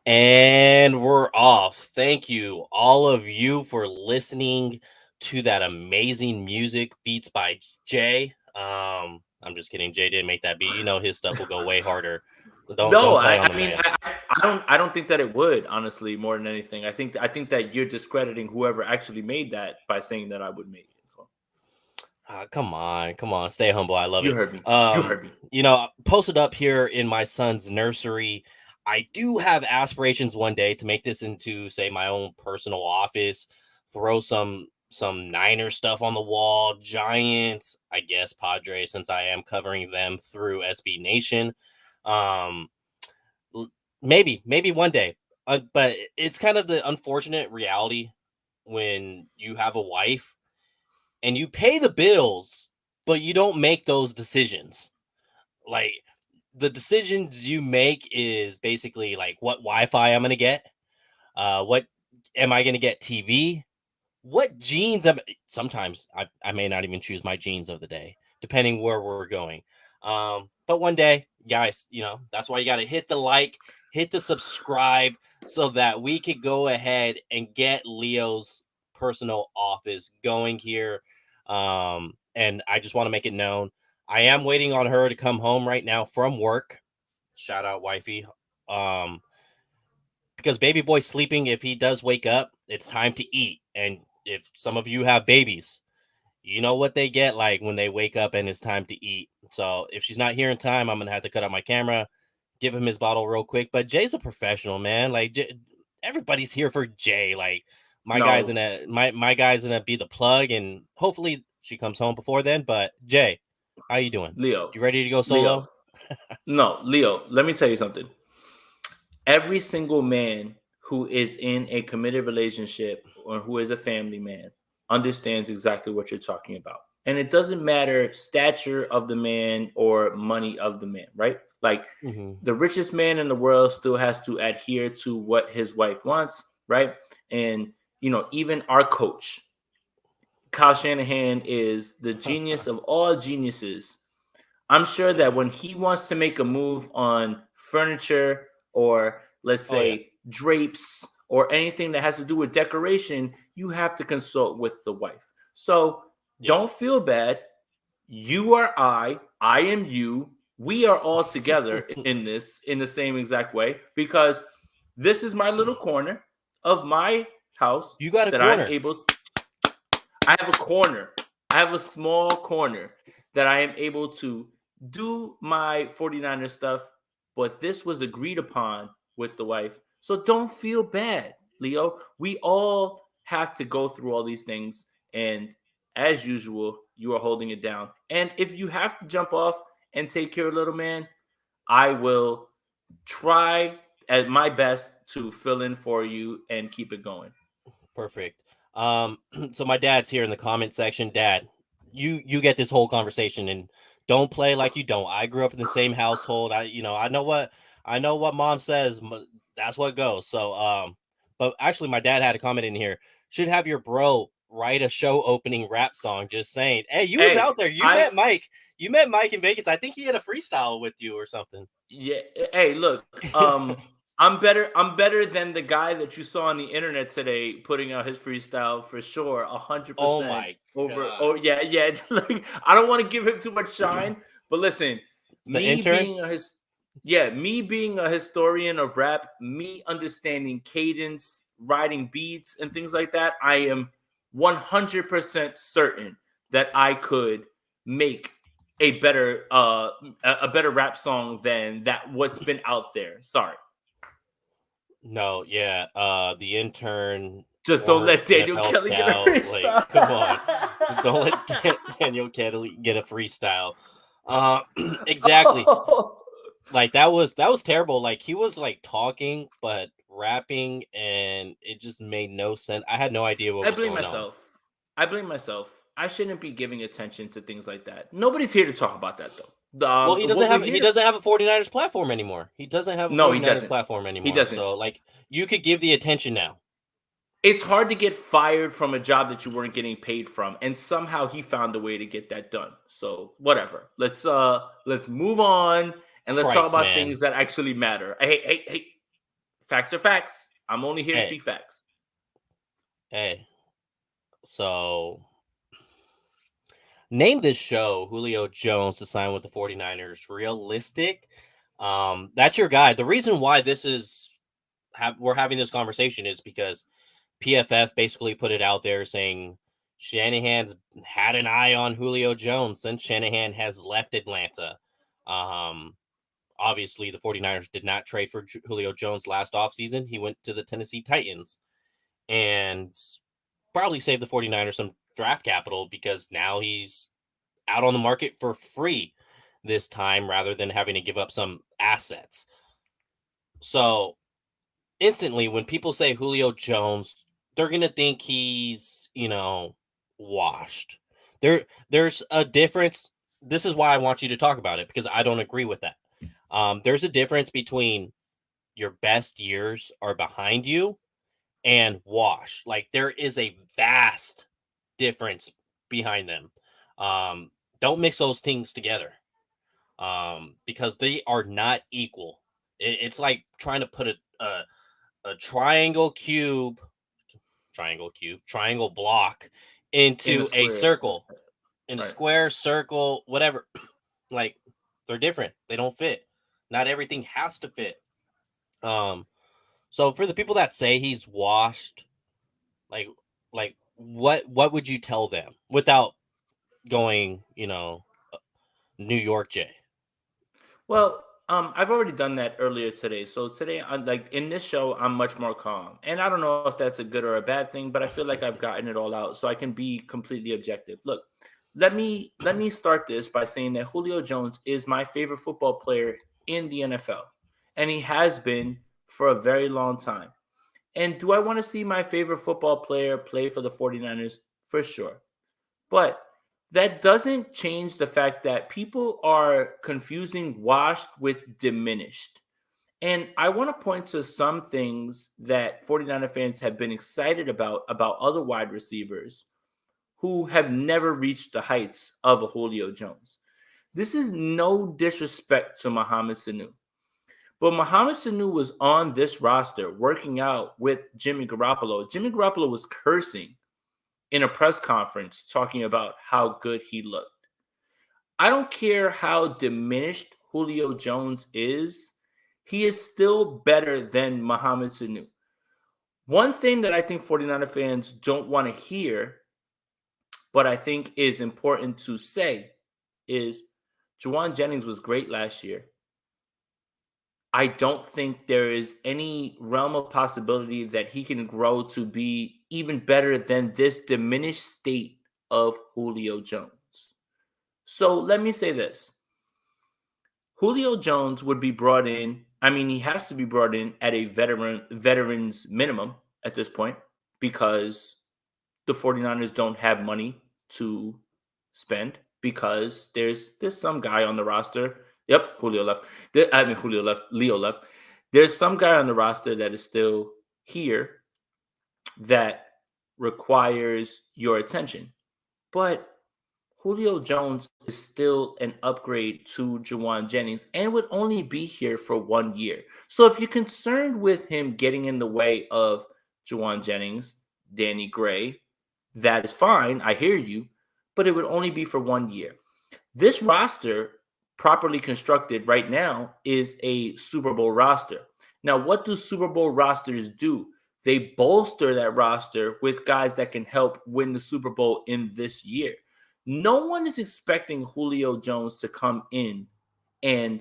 And we're off. Thank you, all of you, for listening to that amazing music, Beats by Jay. I'm just kidding. Jay didn't make that beat. You know his stuff will go way harder. Don't No, don't play I, on the I mean, man. I don't think that it would, honestly, more than anything. I think that you're discrediting whoever actually made that by saying that I would make it. So Come on, stay humble. I love you it. heard me. You heard me. Posted up here in my son's nursery. I do have aspirations one day to make this into, say, my own personal office. Throw some Niner stuff on the wall, Giants, I guess Padres, since I am covering them through SB Nation. Um, maybe one day, but it's kind of the unfortunate reality when you have a wife and you pay the bills, but you don't make those decisions. Like, the decisions you make is basically like what Wi-Fi I'm gonna get, what am I gonna get TV, what jeans am. Sometimes I may not even choose my jeans of the day, depending where we're going. But one day, guys, that's why you got to hit the like, hit the subscribe, so that we could go ahead and get Leo's personal office going here. And I just want to make it known, I am waiting on her to come home right now from work. Shout out, wifey. Um, because baby boy's sleeping. If he does wake up, it's time to eat. And if some of you have babies, you know what they get like when they wake up and it's time to eat. So if she's not here in time, I'm gonna have to cut out my camera, give him his bottle real quick. But Jay's a professional, man. Like, everybody's here for Jay. Like, No, my guy's gonna be the plug, and hopefully she comes home before then. But Jay, how you doing? Leo, You ready to go Leo, solo? no, Leo. Let me tell you something. Every single man who is in a committed relationship or who is a family man understands exactly what you're talking about. And it doesn't matter stature of the man or money of the man, right? Like Mm-hmm. the richest man in the world still has to adhere to what his wife wants, right? And even our coach, Kyle Shanahan, is the genius of all geniuses. I'm sure that when he wants to make a move on furniture or let's Oh yeah, say drapes or anything that has to do with decoration, you have to consult with the wife. So yeah. don't feel bad. You are I am you. We are all together in this in the same exact way because this is my little corner of my house You got a that I'm corner. able I have a corner. I have a small corner that I am able to do my 49er stuff, but this was agreed upon with the wife. So don't feel bad, Leo. We all have to go through all these things. And as usual, you are holding it down. And if you have to jump off and take care of little man, I will try at my best to fill in for you and keep it going. Perfect. So my dad's here in the comment section. Dad, you get this whole conversation, and don't play like you don't. I grew up in the same household. I know what mom says. That's what goes. So but actually, my dad had a comment in here. Should have your bro write a show opening rap song. Just saying. Hey, you was Hey, out there. You I met Mike. You met Mike in Vegas. I think he had a freestyle with you or something. Yeah. Hey, look. I'm better. I'm better than the guy that you saw on the internet today, putting out his freestyle for sure. 100 Oh percent my over. god. Oh yeah, yeah. Like I don't want to give him too much shine, but listen, The me intern. being a his, yeah, me being a historian of rap, me understanding cadence, writing beats, and things like that, I am 100% certain that I could make a better rap song than that what's been out there. Sorry. No, yeah, the intern Just don't or let Daniel NFL Kelly get a scout, like, freestyle. come on, just don't let Daniel Kelly get a freestyle. Uh, exactly. Oh. Like that was terrible. Like he was like talking but rapping, and it just made no sense. I had no idea what I was blame going on. myself. I blame myself. I shouldn't be giving attention to things like that. Nobody's here to talk about that though. Well, What we're he here to doesn't have a 49ers platform anymore. He doesn't have a No, he 49ers doesn't. platform He anymore. doesn't. So like you could give the attention now. It's hard to get fired from a job that you weren't getting paid from, and somehow he found a way to get that done. So whatever. Let's move on and let's talk Christ, about man. things that actually matter. Hey, hey, hey. Facts are facts. I'm only here to Hey, speak facts. hey. So name this show Julio Jones to sign with the 49ers realistic. That's your guy. The reason why this is we're having this conversation is because PFF basically put it out there saying Shanahan's had an eye on Julio Jones since Shanahan has left Atlanta. Um, Obviously, the 49ers did not trade for Julio Jones last offseason. He went to the Tennessee Titans and probably saved the 49ers some draft capital because now he's out on the market for free this time rather than having to give up some assets. So instantly, when people say Julio Jones, they're gonna think he's, washed. There's a difference. This is why I want you to talk about it because I don't agree with that. There's a difference between your best years are behind you and wash. Like there is a vast difference behind them. Don't mix those things together because they are not equal. It's like trying to put a triangle block In a into a square. circle, in a Right. square, circle, whatever. Like they're different. They don't fit. Not everything has to fit. Um, so for the people that say he's washed, like what would you tell them without going, New York J? Well, I've already done that earlier today. So today, I'm like in this show, I'm much more calm, and I don't know if that's a good or a bad thing, but I feel like I've gotten it all out, so I can be completely objective. Look, let me start this by saying that Julio Jones is my favorite football player in the NFL, and he has been for a very long time. And do I want to see my favorite football player play for the 49ers? For sure. But that doesn't change the fact that people are confusing washed with diminished. And I want to point to some things that 49er fans have been excited about other wide receivers who have never reached the heights of a Julio Jones. This is no disrespect to Mohamed Sanu, but Mohamed Sanu was on this roster working out with Jimmy Garoppolo. Jimmy Garoppolo was cursing in a press conference talking about how good he looked. I don't care how diminished Julio Jones is, he is still better than Mohamed Sanu. One thing that I think 49er fans don't want to hear, but I think is important to say, is Juwan Jennings was great last year. I don't think there is any realm of possibility that he can grow to be even better than this diminished state of Julio Jones. So let me say this. Julio Jones would be brought in. I mean, he has to be brought in at a veteran's minimum at this point because the 49ers don't have money to spend because there's some guy on the roster. Yep, Julio left. Julio left. Leo left. There's some guy on the roster that is still here that requires your attention. But Julio Jones is still an upgrade to Juwan Jennings and would only be here for 1 year. So if you're concerned with him getting in the way of Juwan Jennings, Danny Gray, that is fine. I hear you, but it would only be for 1 year. This roster, properly constructed right now, is a Super Bowl roster. Now, what do Super Bowl rosters do? They bolster that roster with guys that can help win the Super Bowl in this year. No one is expecting Julio Jones to come in and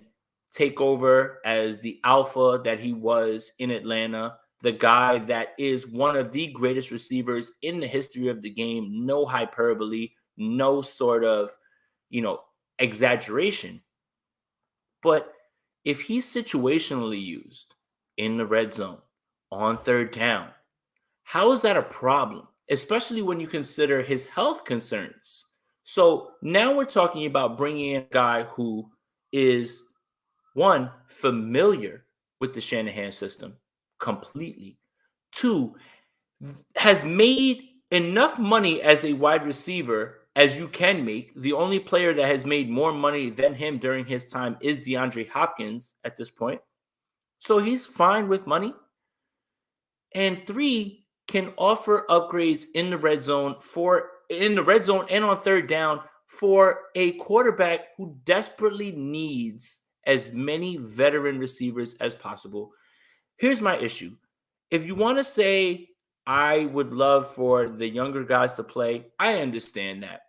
take over as the alpha that he was in Atlanta, the guy that is one of the greatest receivers in the history of the game. No hyperbole, no sort of, exaggeration. But if he's situationally used in the red zone on third down, how is that a problem? Especially when you consider his health concerns. So now we're talking about bringing in a guy who is, one, familiar with the Shanahan system completely. Two, has made enough money as a wide receiver as you can make. The only player that has made more money than him during his time is DeAndre Hopkins at this point. So he's fine with money. and 3 can offer upgrades in the red zone and on third down for a quarterback who desperately needs as many veteran receivers as possible. Here's my issue. If you want to say I would love for the younger guys to play, I understand that.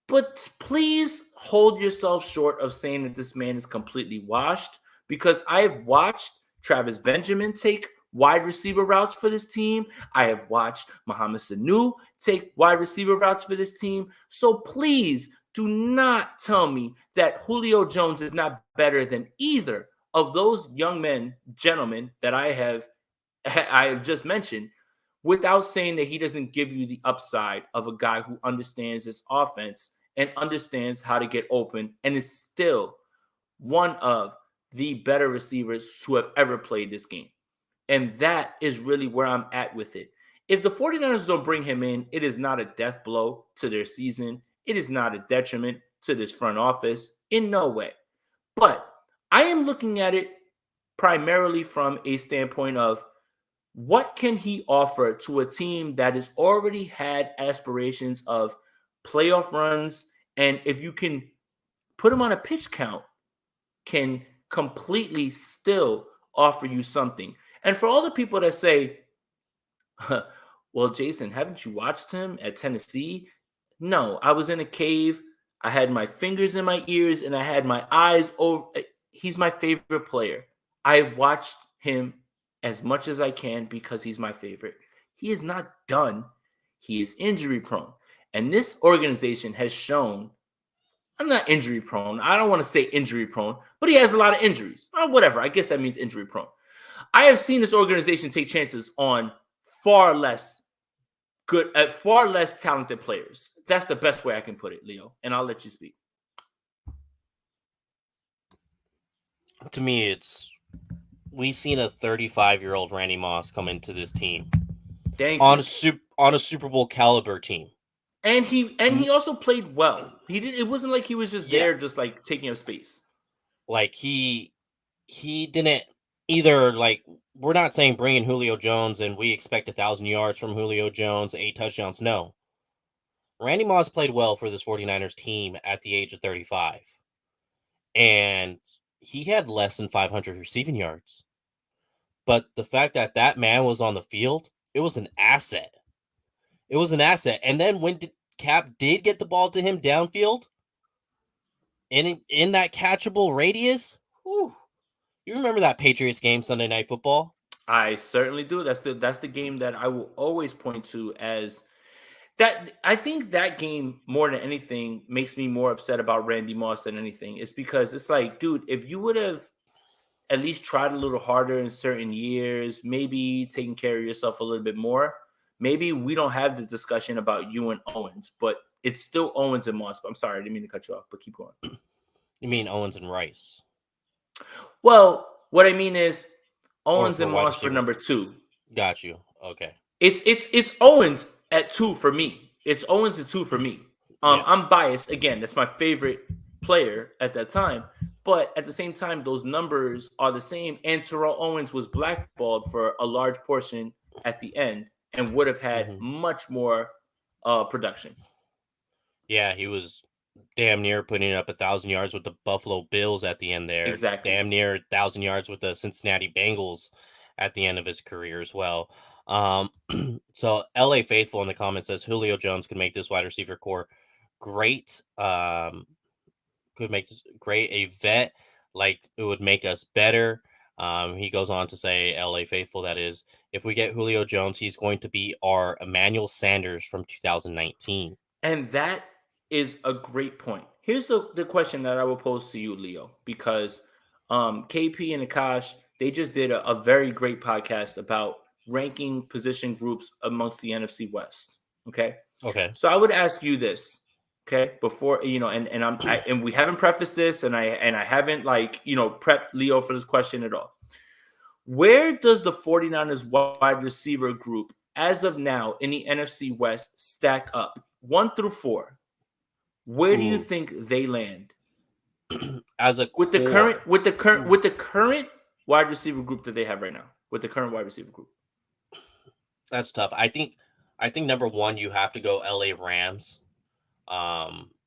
But please hold yourself short of saying that this man is completely washed, because I have watched Travis Benjamin take wide receiver routes for this team. I have watched Mohamed Sanu take wide receiver routes for this team. So please do not tell me that Julio Jones is not better than either of those gentlemen that I have just mentioned, without saying that he doesn't give you the upside of a guy who understands this offense and understands how to get open and is still one of the better receivers who have ever played this game. And that is really where I'm at with it. If the 49ers don't bring him in, it is not a death blow to their season. It is not a detriment to this front office in no way. But I am looking at it primarily from a standpoint of what can he offer to a team that has already had aspirations of playoff runs, and if you can put him on a pitch count, can completely still offer you something. And for all the people that say, well, Jason, haven't you watched him at Tennessee? No, I was in a cave. I had my fingers in my ears and I had my eyes over. He's my favorite player. I've watched him as much as I can because he's my favorite. He is not done. He is injury prone. And this organization has shown, I'm not injury prone. I don't want to say injury prone, but he has a lot of injuries. Or whatever. I guess that means injury prone. I have seen this organization take chances on far less talented players. That's the best way I can put it, Leo. And I'll let you speak. To me, we've seen a 35-year-old Randy Moss come into this team on a Super Bowl caliber team, and he also played well. He did. It wasn't like he was just there, just like taking up space. Like he didn't either. Like, we're not saying bring in Julio Jones and we expect 1,000 yards from Julio Jones, 8 touchdowns. No, Randy Moss played well for this 49ers team at the age of 35, and he had less than 500 receiving yards. But the fact that that man was on the field, it was an asset. It was an asset. And then when Cap did get the ball to him downfield, in that catchable radius, whew, you remember that Patriots game, Sunday Night Football? I certainly do. That's the game that I will always point to as that. I think that game, more than anything, makes me more upset about Randy Moss than anything. It's because it's like, dude, if you would have at least tried a little harder in certain years, maybe taking care of yourself a little bit more, maybe we don't have the discussion about you and Owens, but it's still Owens and Moss. But I'm sorry, I didn't mean to cut you off, but keep going. You mean Owens and Rice? Well, what I mean is Owens and Moss for number 2. Got you. Okay. It's Owens at 2 for me. It's Owens at 2 for me. Yeah. I'm biased. Again, that's my favorite player at that time. But at the same time, those numbers are the same. And Terrell Owens was blackballed for a large portion at the end and would have had much more production. Yeah, he was damn near putting up 1,000 yards with the Buffalo Bills at the end there. Exactly. Damn near 1,000 yards with the Cincinnati Bengals at the end of his career as well. So LA Faithful in the comments says Julio Jones could make this wide receiver core great. Could make this great. A vet, like, it would make us better. He goes on to say, LA Faithful, that is, if we get Julio Jones, he's going to be our Emmanuel Sanders from 2019. And that is a great point. Here's the question that I will pose to you, Leo, because KP and Akash, they just did a very great podcast about ranking position groups amongst the NFC West. Okay. So I would ask you this. Okay, before and we haven't prefaced this, and I haven't prepped Leo for this question at all. Where does the 49ers wide receiver group as of now in the NFC West stack up 1 through 4? Where do you think they land? As a with the current wide receiver group that they have right now, with the current wide receiver group? That's tough. I think number one you have to go LA Rams,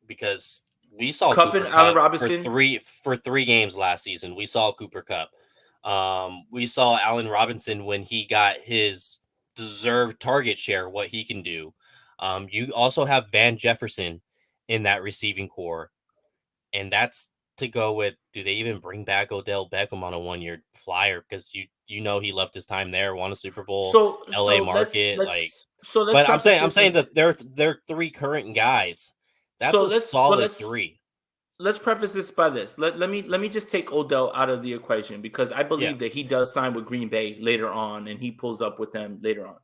because we saw Cup and Cooper Allen Cup Robinson. for 3 games last season. We saw Cooper Cup. We saw Allen Robinson when he got his deserved target share, what he can do. You also have Van Jefferson in that receiving core, and that's to go with. Do they even bring back Odell Beckham on a 1-year flyer? Because you know he left his time there, won a Super Bowl, So L.A. so let's market, like. let's so let's But preface I'm this saying as that they're 3 current guys. That's so a let's but solid let's 3. let's preface this by this. Let me just take Odell out of the equation because I Yeah. believe that he does sign with Green Bay later on and he pulls up with them later on.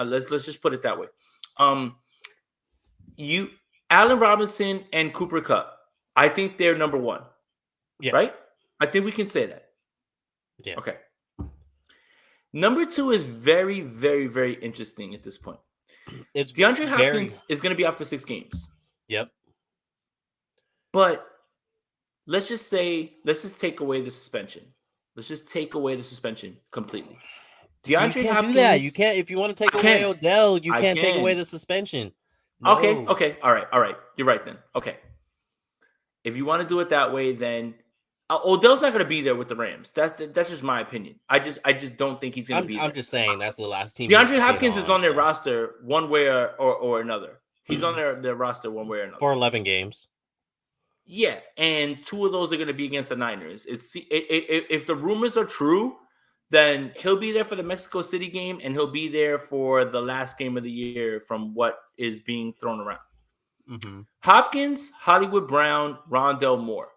Let's just put it that way. Um, you Allen Robinson and Cooper Cup. I think they're number one, Yeah. right? I think we can say that. Yeah. Okay. Number two is very, very, very interesting at this point. It's DeAndre very. Hopkins is going to be out for 6 games, Yep. but let's just take away the suspension. Let's just take away the suspension completely. See, you DeAndre can't do that. You Hopkins, can't, if you want to take I away can, Odell, you I can't take away can. the suspension. Okay, No. okay, all right. You're right then. Okay, if you want to do it that way, then Odell's not going to be there with the Rams. That's just my opinion. I just don't think he's going to be I'm there. just saying that's the last team he's DeAndre been Hopkins is on. on their So roster one way or another. He's on their roster one way or another. for 11 games. Yeah, and 2 of those are going to be against the Niners. If the rumors are true, then he'll be there for the Mexico City game, and he'll be there for the last game of the year from what is being thrown around. Mm-hmm. Hopkins, Hollywood Brown, Rondell Moore.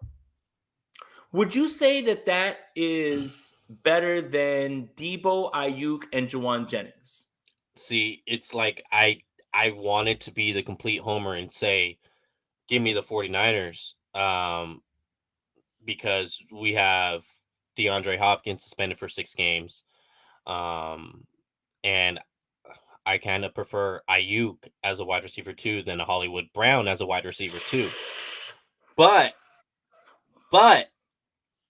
Would you say that is better than Debo, Ayuk, and Juwan Jennings? See, it's like I wanted to be the complete homer and say, give me the 49ers. Because we have DeAndre Hopkins suspended for 6 games. And I kind of prefer Ayuk as a wide receiver 2 than a Hollywood Brown as a wide receiver 2. But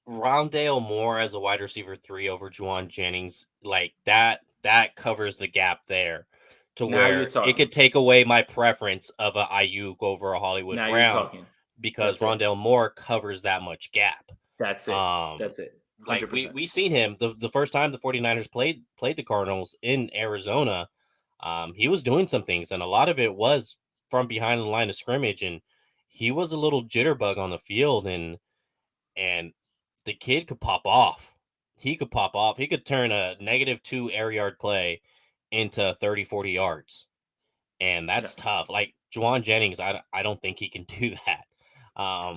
Rondale Moore as a wide receiver 3 over Juwan Jennings, like that covers the gap there to Now you're where it talking. could take away my preference of a Ayuk over a Hollywood Now you're Brown talking. because That's it. Rondale Moore covers that much gap. That's it. Um, That's it. like 100%. we seen him the first time the 49ers played the Cardinals in Arizona. He was doing some things, and a lot of it was from behind the line of scrimmage, and he was a little jitterbug on the field, and the kid could pop off. He could pop off. He could turn a -2 air yard play into 30, 40 yards. And Yeah. that's tough. Like Juwan Jennings, I don't think he can do that.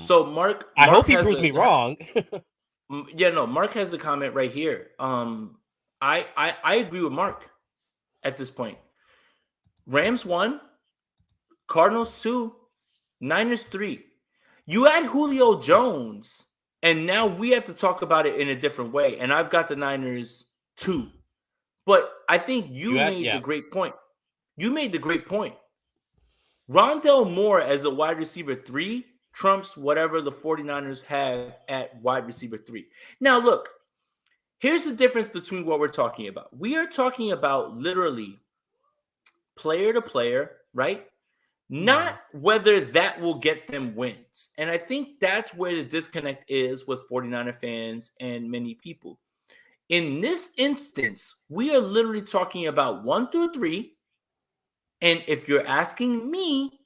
So Mark I hope he has proves me a wrong. yeah, no, Mark has the comment right here. I agree with Mark at this point. Rams 1, Cardinals 2, Niners 3. You add Julio Jones, and now we have to talk about it in a different way. And I've got the Niners 2. But I think you made the great point. You made the great point. Rondell Moore as a wide receiver 3 trumps whatever the 49ers have at wide receiver 3. Now, look, here's the difference between what we're talking about. We are talking about literally player to player, right? Not whether that will get them wins. And I think that's where the disconnect is with 49er fans and many people. In this instance, we are literally talking about 1 through 3. And if you're asking me,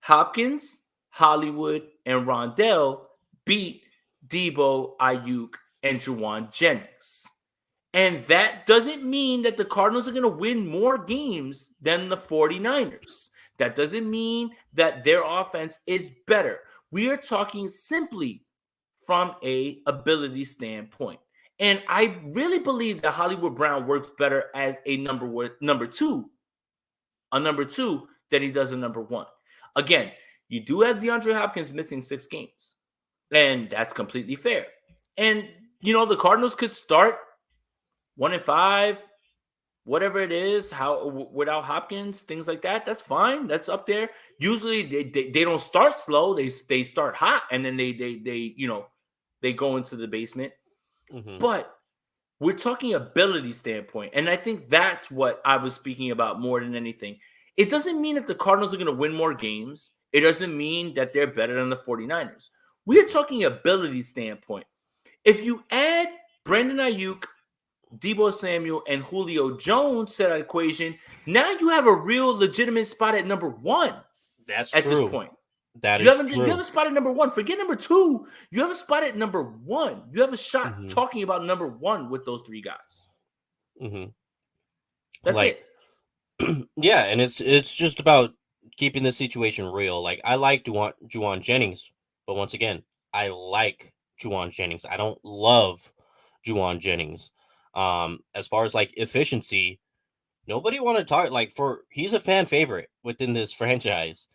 Hopkins, Hollywood, and Rondell beat Debo, Ayuk, and Juwan Jennings. And that doesn't mean that the Cardinals are going to win more games than the 49ers. That doesn't mean that their offense is better. We are talking simply from a ability standpoint. And I really believe that Hollywood Brown works better as a number two than he does a number 1. Again, you do have DeAndre Hopkins missing 6 games, and that's completely fair. And, the Cardinals could start 1-5, whatever it is, without Hopkins, things like that. That's fine. That's up there. Usually they don't start slow. They start hot, and then they go into the basement. Mm-hmm. But We're talking ability standpoint. And I think that's what I was speaking about more than anything. It doesn't mean that the Cardinals are going to win more games. It doesn't mean that they're better than the 49ers. We're talking ability standpoint. If you add Brandon Ayuk, Deebo Samuel, and Julio Jones to that equation, now you have a real legitimate spot at number one That's at this true. point. That You is have true. a spot at number one. Forget number two. You have a spot at number one. You have a shot talking about number one with those three guys. That's Like, it. yeah, and it's just about keeping the situation real. Like, I like Juwan Jennings, but once again, I like Juwan Jennings. I don't love Juwan Jennings. As far as like efficiency, nobody wanted to talk he's a fan favorite within this franchise,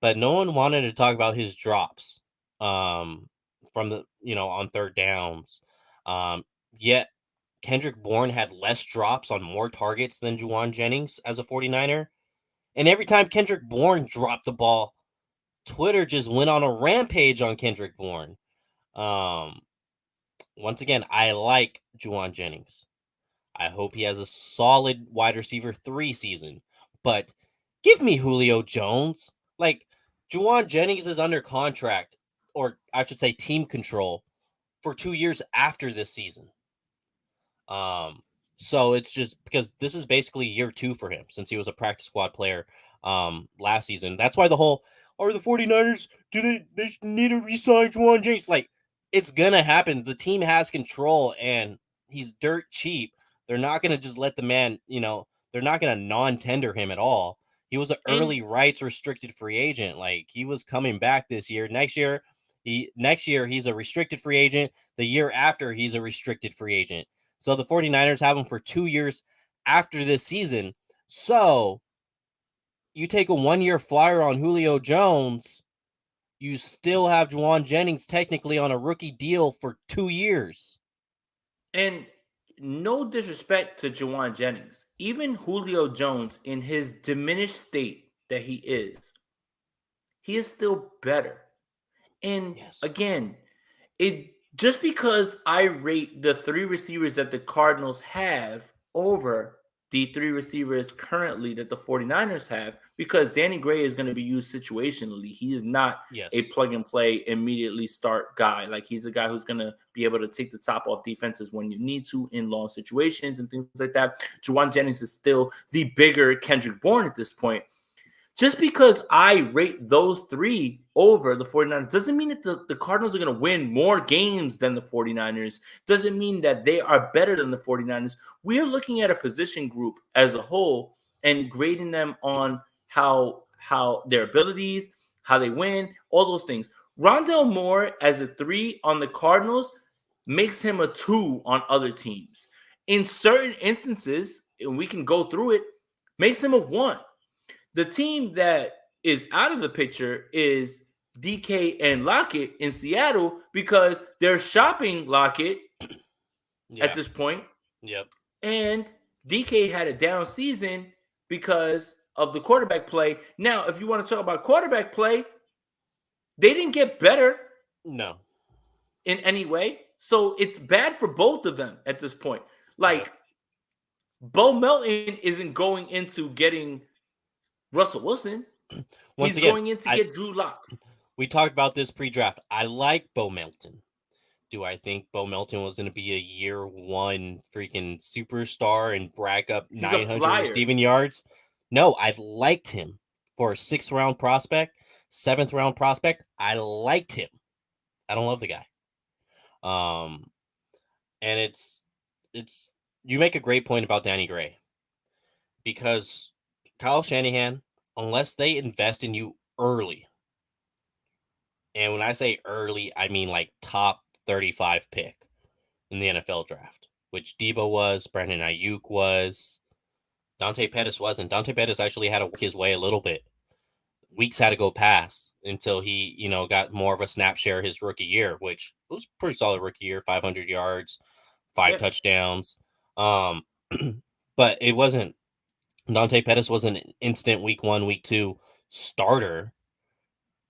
but no one wanted to talk about his drops from the on third downs. Yet Kendrick Bourne had less drops on more targets than Juwan Jennings as a 49er. And every time Kendrick Bourne dropped the ball, Twitter just went on a rampage on Kendrick Bourne. Once again, I like Juwan Jennings. I hope he has a solid wide receiver 3 season. But give me Julio Jones. Like, Juwan Jennings is under contract, or I should say team control, for 2 years after this season. So it's just because this is basically year 2 for him since he was a practice squad player last season. That's why the whole, are the 49ers, do they need to re-sign Juwan Jennings? Like, it's gonna happen. The team has control and he's dirt cheap. They're not gonna just let the man, they're not gonna non-tender him at all. He was an And early rights restricted free agent. Like, he was coming back this year. Next year he's a restricted free agent. The year after, he's a restricted free agent. So the 49ers have him for 2 years after this season. So you take a 1-year flyer on Julio Jones, you still have Juwan Jennings technically on a rookie deal for 2 years. and no disrespect to Juwan Jennings, even Julio Jones in his diminished state that he is still better. And Yes. again, it just because I rate the three receivers that the Cardinals have over the three receivers currently that the 49ers have, because Danny Gray is going to be used situationally. He is not a Yes. plug and play, immediately start guy. Like, he's a guy who's going to be able to take the top off defenses when you need to in long situations and things like that. Juwan Jennings is still the bigger Kendrick Bourne at this point. Just because I rate those three over the 49ers doesn't mean that the Cardinals are going to win more games than the 49ers. Doesn't mean that they are better than the 49ers. We are looking at a position group as a whole and grading them on how their abilities, how they win, all those things. Rondale Moore as a 3 on the Cardinals makes him a 2 on other teams. In certain instances, and we can go through it, makes him a 1. The team that is out of the picture is DK and Lockett in Seattle because they're shopping Lockett at Yeah. this point. Yep. And DK had a down season because of the quarterback play. Now, if you want to talk about quarterback play, they didn't get better No. in any way. So it's bad for both of them at this point. Yep. Like, Bo Melton isn't going into getting Russell Wilson. Once He's again, going in to get Drew Lock. we talked about this pre-draft. I like Bo Melton. Do I think Bo Melton was going to be a year 1 freaking superstar and brag up He's a 900 flyer. receiving yards? No, I've liked him for a 6th round prospect, 7th round prospect. I liked him. I don't love the guy. And it's you make a great point about Danny Gray, because Kyle Shanahan, unless they invest in you early, and when I say early, I mean like top 35 pick in the NFL draft, which Debo was, Brandon Ayuk was, Dante Pettis wasn't. Dante Pettis actually had to work his way a little bit. Weeks had to go past until he, got more of a snap share his rookie year, which was a pretty solid rookie year, 500 yards, 5 Yeah. touchdowns. But it wasn't, Dante Pettis was an instant week 1, week 2 starter.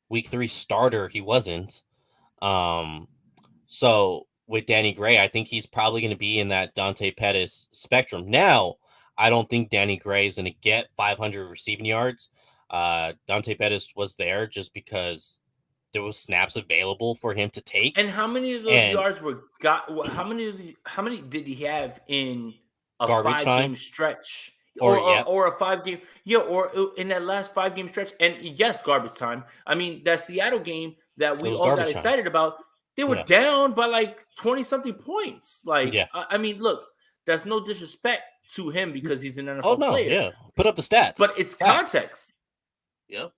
Week 3 starter, he wasn't. So with Danny Gray, I think he's probably going to be in that Dante Pettis spectrum. Now, I don't think Danny Gray is going to get 500 receiving yards. Dante Pettis was there just because there was snaps available for him to take. And how many of those And yards were got? How many did he have in a garbage 5 game time, stretch, or yep, or a 5 game? Yeah, or in that last 5 game stretch. And yes, garbage time. I mean, that Seattle game that it we was all got garbage time. excited about, they were Yeah, down by like 20 something points. Like, yeah. I mean, look, that's no disrespect to him because he's an Oh NFL no, player, yeah. Put up the stats. but it's Fact. context. Yep.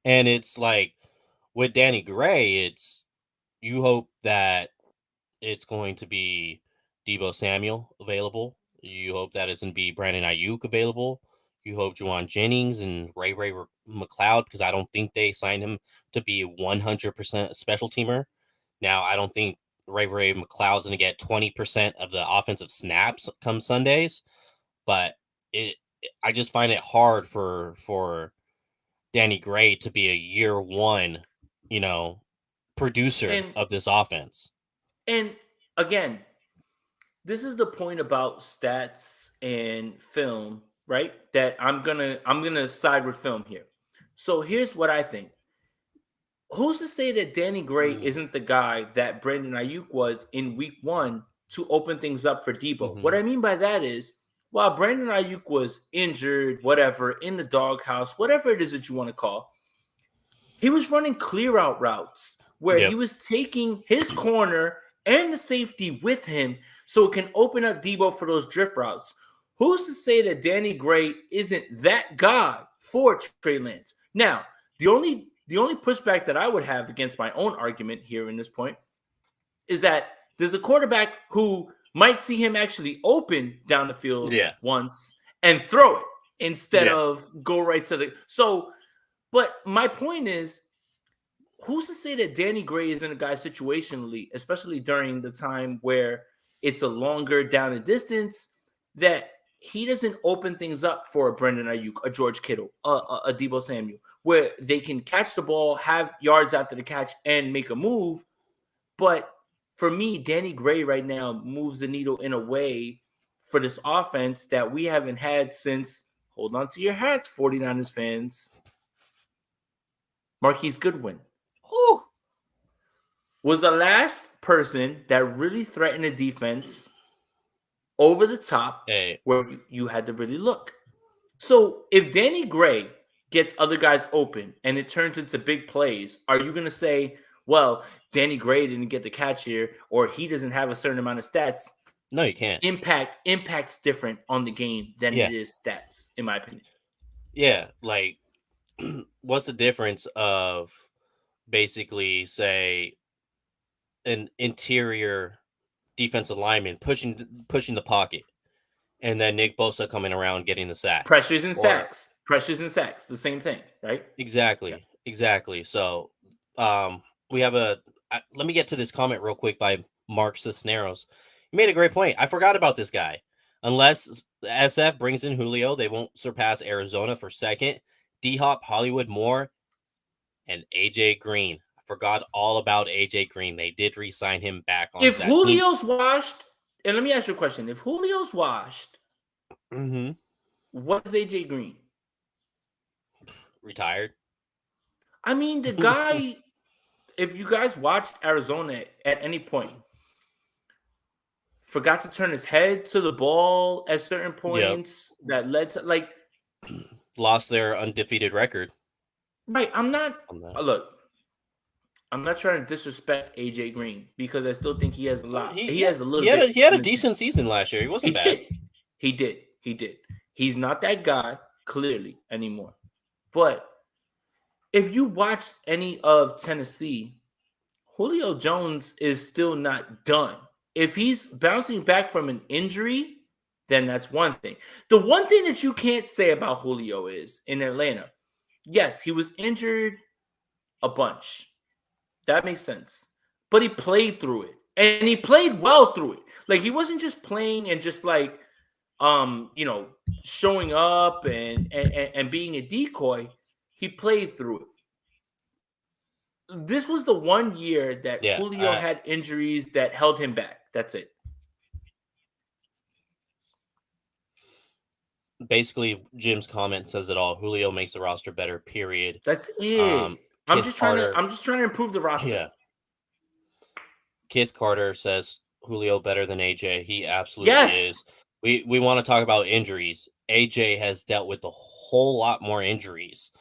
And it's like with Danny Gray, it's you hope that it's going to be Debo Samuel available. You hope that it's going to be Brandon Ayuk available. You hope Juwan Jennings and Ray McLeod, because I don't think they signed him to be 100% a special teamer. Now, I don't think Ray McLeod's going to get 20% of the offensive snaps come Sundays, but I just find it hard for Danny Gray to be a year one, producer And of this offense. and again, this is the point about stats and film, right? That I'm gonna side with film here. So here's what I think. Who's to say that Danny Gray Mm. isn't the guy that Brandon Ayuk was in week 1 to open things up for Debo? What Mm-hmm. I mean by that is, while Brandon Ayuk was injured, whatever, in the doghouse, whatever it is that you want to call, he was running clear out routes where he Yep. was taking his corner and the safety with him so it can open up Debo for those drift routes. Who's to say that Danny Gray isn't that guy for Trey Lance? Now, the only pushback that I would have against my own argument here in this point is that there's a quarterback who might see him actually open down the field Yeah. once and throw it instead Yeah. of go right to the but my point is, who's to say that Danny Gray isn't a guy situationally, especially during the time where it's a longer down and distance, that he doesn't open things up for a Brendan Ayuk, a George Kittle, a Debo Samuel, where they can catch the ball, have yards after the catch, and make a move. But for me, Danny Gray right now moves the needle in a way for this offense that we haven't had since, hold on to your hats, 49ers fans, Marquise Goodwin. Whew. Was the last person that really threatened a defense over the top Hey. where you had to really look. So if Danny Gray gets other guys open and it turns into big plays, are you going to say, well, Danny Gray didn't get the catch here or he doesn't have a certain amount of stats? No, you can't. Impact's different on the game than Yeah. it is stats, in my opinion. Yeah. Like, what's the difference of basically, say, an interior defensive lineman pushing the pocket, and then Nick Bosa coming around getting the sack? Pressures and Or sacks. The same thing, right? Yeah. exactly. So, we have let me get to this comment real quick by Mark Cisneros. He made a great point. I forgot about this guy. Unless SF brings in Julio, they won't surpass Arizona for second. D-Hop, Hollywood, Moore, and AJ Green. I forgot all about AJ Green. They did re-sign him back on If that team. Julio's washed, and let me ask you a question. If Julio's washed, Mm-hmm. what is AJ Green? Retired. I mean, the guy, if you guys watched Arizona at any point, forgot to turn his head to the ball at certain points that led to Lost their undefeated record. right. I'm not On that. look. I'm not trying to disrespect AJ Green because I still think he has a lot. He has a little bit. He had a in the tank. decent season last year. He wasn't bad. Did. He did. He's not that guy clearly anymore. But if you watch any of Tennessee, Julio Jones is still not done. If he's bouncing back from an injury, then that's one thing. The one thing that you can't say about Julio is in Atlanta, yes, he was injured a bunch. That makes sense. But he played through it. And he played well through it. Like he wasn't just playing and just showing up and being a decoy. He played through it. this was the one year that Yeah. Julio had injuries that held him back. That's it. Basically, Jim's comment says it all. Julio makes the roster better, period. That's it. I'm Kith just trying Carter, to improve the roster. yeah. Kith Carter says Julio better than AJ. He absolutely is. We want to talk about injuries. AJ has dealt with a whole lot more injuries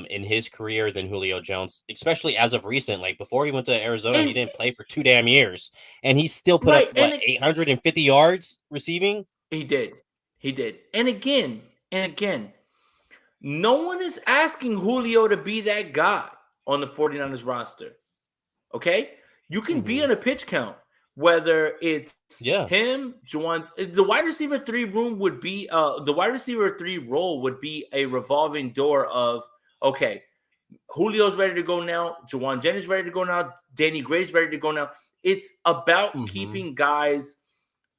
in his career than Julio Jones, especially as of recent. Like before he went to Arizona, he didn't play for 2 damn years, and he still put up 850 yards receiving. He did. And again, no one is asking Julio to be that guy on the 49ers roster. Okay? You can be on a pitch count, whether it's him, Juwan. The wide receiver 3 room would be the wide receiver 3 role would be a revolving door of, okay, Julio's ready to go now, Juwan Jennings ready to go now, Danny Gray's ready to go now. It's about keeping guys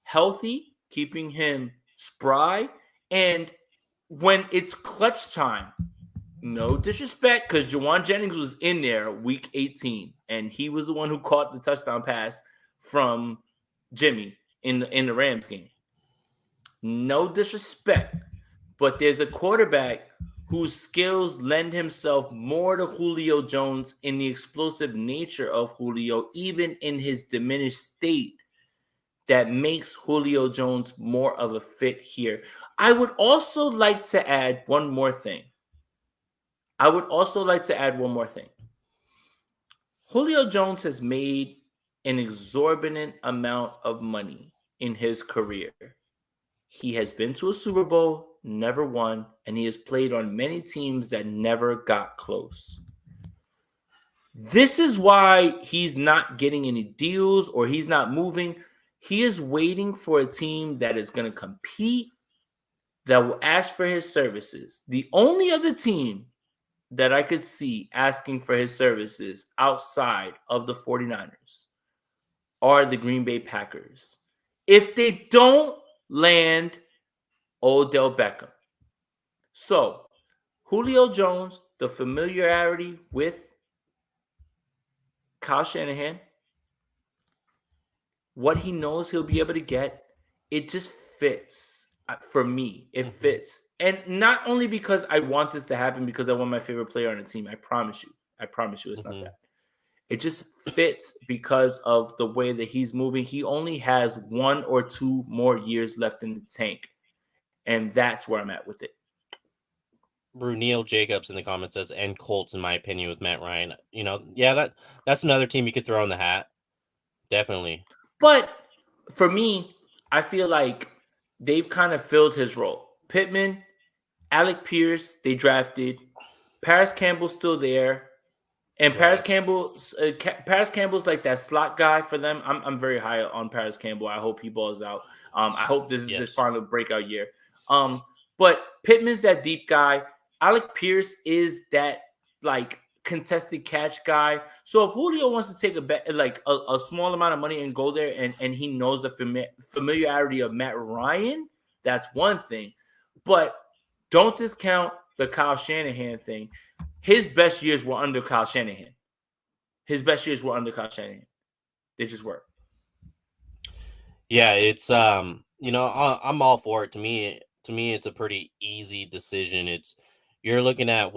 healthy, keeping him spry, and when it's clutch time, no disrespect, because Juwan Jennings was in there week 18, and he was the one who caught the touchdown pass from Jimmy in the Rams game. No disrespect, but there's a quarterback whose skills lend himself more to Julio Jones in the explosive nature of Julio, even in his diminished state, that makes Julio Jones more of a fit here. I would also like to add one more thing. Julio Jones has made an exorbitant amount of money in his career. He has been to a Super Bowl, never won, and he has played on many teams that never got close. This is why he's not getting any deals or he's not moving. He is waiting for a team that is going to compete, that will ask for his services. The only other team that I could see asking for his services outside of the 49ers are the Green Bay Packers. If they don't land Odell Beckham. So, Julio Jones, the familiarity with Kyle Shanahan, what he knows he'll be able to get, it just fits. For me, it fits. And not only because I want this to happen because I want my favorite player on the team. I promise you it's not that. It just fits because of the way that he's moving. He only has 1 or 2 more years left in the tank. And that's where I'm at with it. Bruneel Jacobs in the comments says, and Colts, in my opinion, with Matt Ryan. You know, yeah, that's another team you could throw in the hat. Definitely. But for me, I feel like they've kind of filled his role. Pittman, Alec Pierce, they drafted. Paris Campbell's still there. And Paris Campbell's like that slot guy for them. I'm very high on Paris Campbell. I hope he balls out. I hope this is his final breakout year. But Pittman's that deep guy. Alec Pierce is that like contested catch guy. So if Julio wants to take a small amount of money and go there and he knows the familiarity of Matt Ryan, that's one thing. But don't discount the Kyle Shanahan thing. His best years were under Kyle Shanahan. They just were. Yeah, it's I'm all for it. To me, it's a pretty easy decision. You're looking at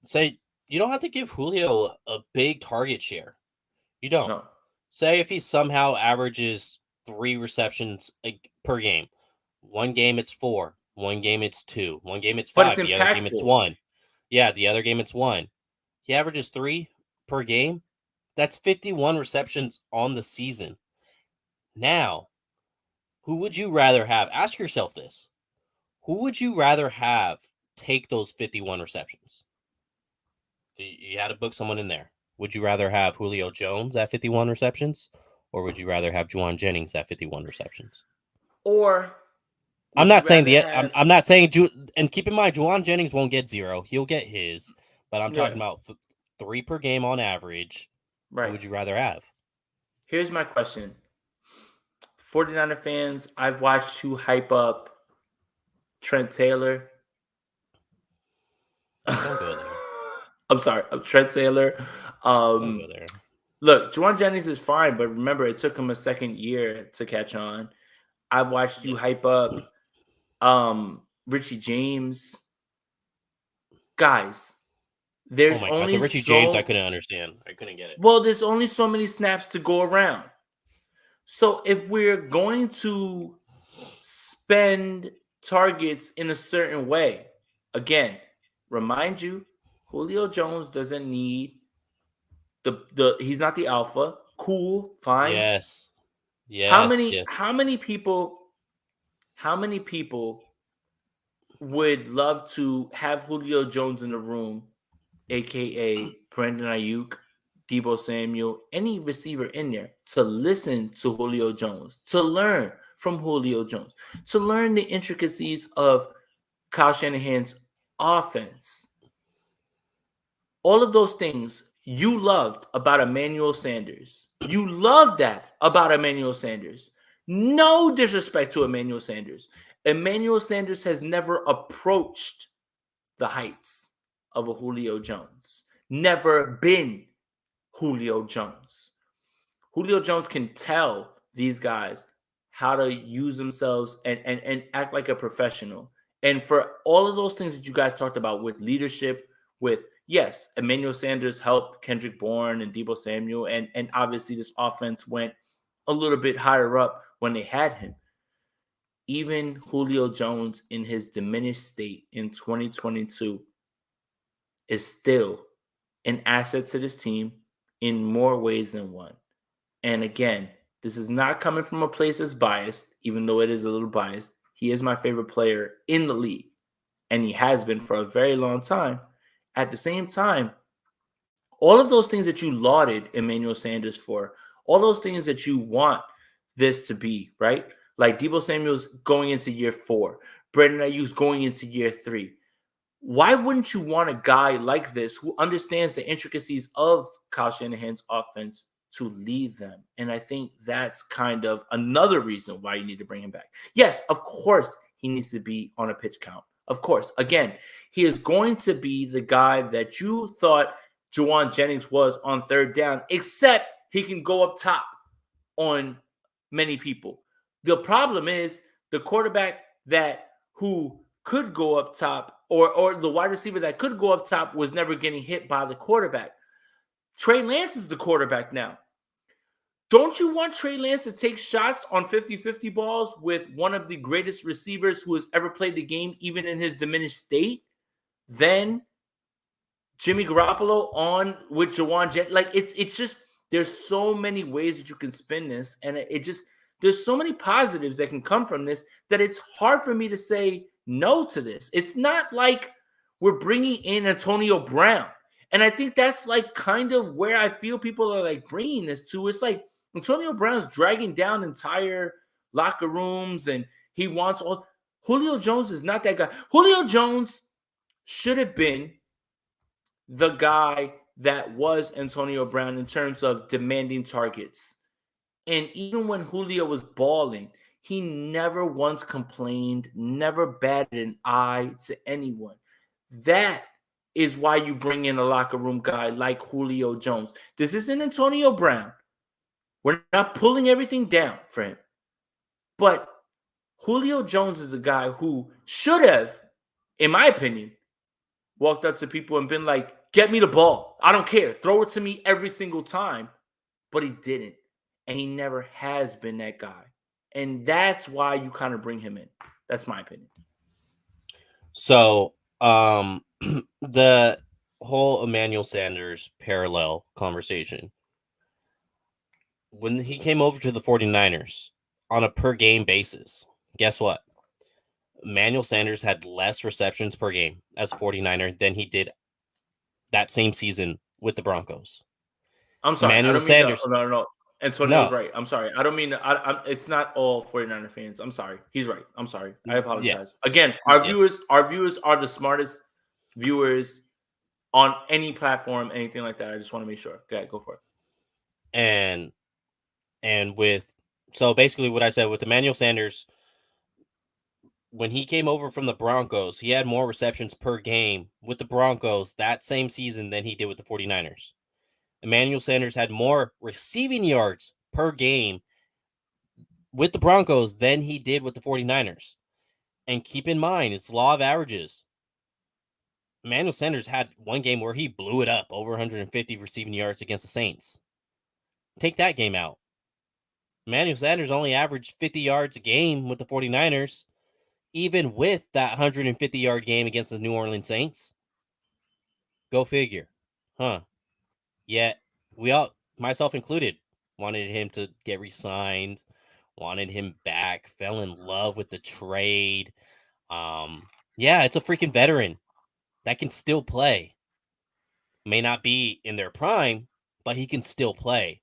say you don't have to give Julio a big target share. You don't. No. Say if he somehow averages 3 receptions per game. One game it's 4, one game it's 2, one game it's 5, the other game it's 1. Yeah, the other game it's 1. He averages 3 per game. That's 51 receptions on the season. Now, who would you rather have? Ask yourself this. Who would you rather have take those 51 receptions? You had to book someone in there. Would you rather have Julio Jones at 51 receptions, or would you rather have Juwan Jennings at 51 receptions? Or I'm not saying I'm not saying, and keep in mind, Juwan Jennings won't get 0. He'll get his, but I'm talking about 3 per game on average. Right. Who would you rather have? Here's my question. 49er fans, I've watched you hype up Trent Taylor. Don't go there. I'm sorry, Trent Taylor. Don't go there. Look, Juwan Jennings is fine, but remember, it took him a second year to catch on. I watched you hype up Richie James. Guys, Oh there's my god, only the Richie James, I so couldn't understand. I couldn't get it. well, there's only so many snaps to go around. So if we're going to spend targets in a certain way, again, remind you, Julio Jones doesn't need the he's not the alpha. Cool, fine. Yes. How Yes. many Yes. how many people how many people would love to have Julio Jones in the room, aka Brandon Ayuk, Debo Samuel, any receiver in there to listen to Julio Jones, to learn from Julio Jones, to learn the intricacies of Kyle Shanahan's offense. All of those things you loved about Emmanuel Sanders. You loved that about Emmanuel Sanders. No disrespect to Emmanuel Sanders. Emmanuel Sanders has never approached the heights of a Julio Jones. Never been Julio Jones. Julio Jones can tell these guys how to use themselves and act like a professional. And for all of those things that you guys talked about with leadership, with yes, Emmanuel Sanders helped Kendrick Bourne and Debo Samuel, and obviously this offense went a little bit higher up when they had him. Even Julio Jones in his diminished state in 2022 is still an asset to this team in more ways than one. And again, this is not coming from a place that's biased, even though it is a little biased. He is my favorite player in the league, and he has been for a very long time. At the same time, all of those things that you lauded Emmanuel Sanders for, all those things that you want this to be, right? Like Debo Samuel's going into year 4, Brandon Ayuk's going into year 3. Why wouldn't you want a guy like this who understands the intricacies of Kyle Shanahan's offense to lead them? And I think that's kind of another reason why you need to bring him back. Yes, of course, he needs to be on a pitch count. Of course. Again, he is going to be the guy that you thought Juwan Jennings was on third down, except he can go up top on many people. The problem is the quarterback who could go up top or the wide receiver that could go up top was never getting hit by the quarterback. Trey Lance is the quarterback now. Don't you want Trey Lance to take shots on 50-50 balls with one of the greatest receivers who has ever played the game, even in his diminished state? Then Jimmy Garoppolo on with Juwan Jennings. Like it's just there's so many ways that you can spin this, and it just there's so many positives that can come from this that it's hard for me to say no to this. It's not like we're bringing in Antonio Brown. And I think that's like kind of where I feel people are like bringing this to. It's like Antonio Brown's dragging down entire locker rooms and he wants all. Julio Jones is not that guy. Julio Jones should have been the guy that was Antonio Brown in terms of demanding targets. And even when Julio was balling, he never once complained, never batted an eye to anyone. That is why you bring in a locker room guy like Julio Jones. This isn't Antonio Brown. We're not pulling everything down for him. But Julio Jones is a guy who should have, in my opinion, walked up to people and been like, get me the ball. I don't care. Throw it to me every single time. But he didn't. And he never has been that guy. And that's why you kind of bring him in. That's my opinion. So, the whole Emmanuel Sanders parallel conversation. When he came over to the 49ers on a per game basis, guess what? Emmanuel Sanders had less receptions per game as a 49er than he did that same season with the Broncos. I'm sorry. I Emmanuel don't mean Sanders. no. Antonio's No. right. I'm sorry. I don't mean it's not all 49er fans. I'm sorry. He's right. I'm sorry. I Yeah. apologize. Again, our Yeah. viewers are the smartest viewers on any platform, anything like that. I just want to make sure. Go for it. And with so basically what I said with Emmanuel Sanders, when he came over from the Broncos, he had more receptions per game with the Broncos that same season than he did with the 49ers. Emmanuel Sanders had more receiving yards per game with the Broncos than he did with the 49ers. And keep in mind, it's law of averages. Emmanuel Sanders had one game where he blew it up, over 150 receiving yards against the Saints. Take that game out. Emmanuel Sanders only averaged 50 yards a game with the 49ers, even with that 150-yard game against the New Orleans Saints. Go figure. Huh. Yet, we all, myself included, wanted him to get re-signed, wanted him back, fell in love with the trade. Yeah, it's a freaking veteran that can still play. May not be in their prime, but he can still play.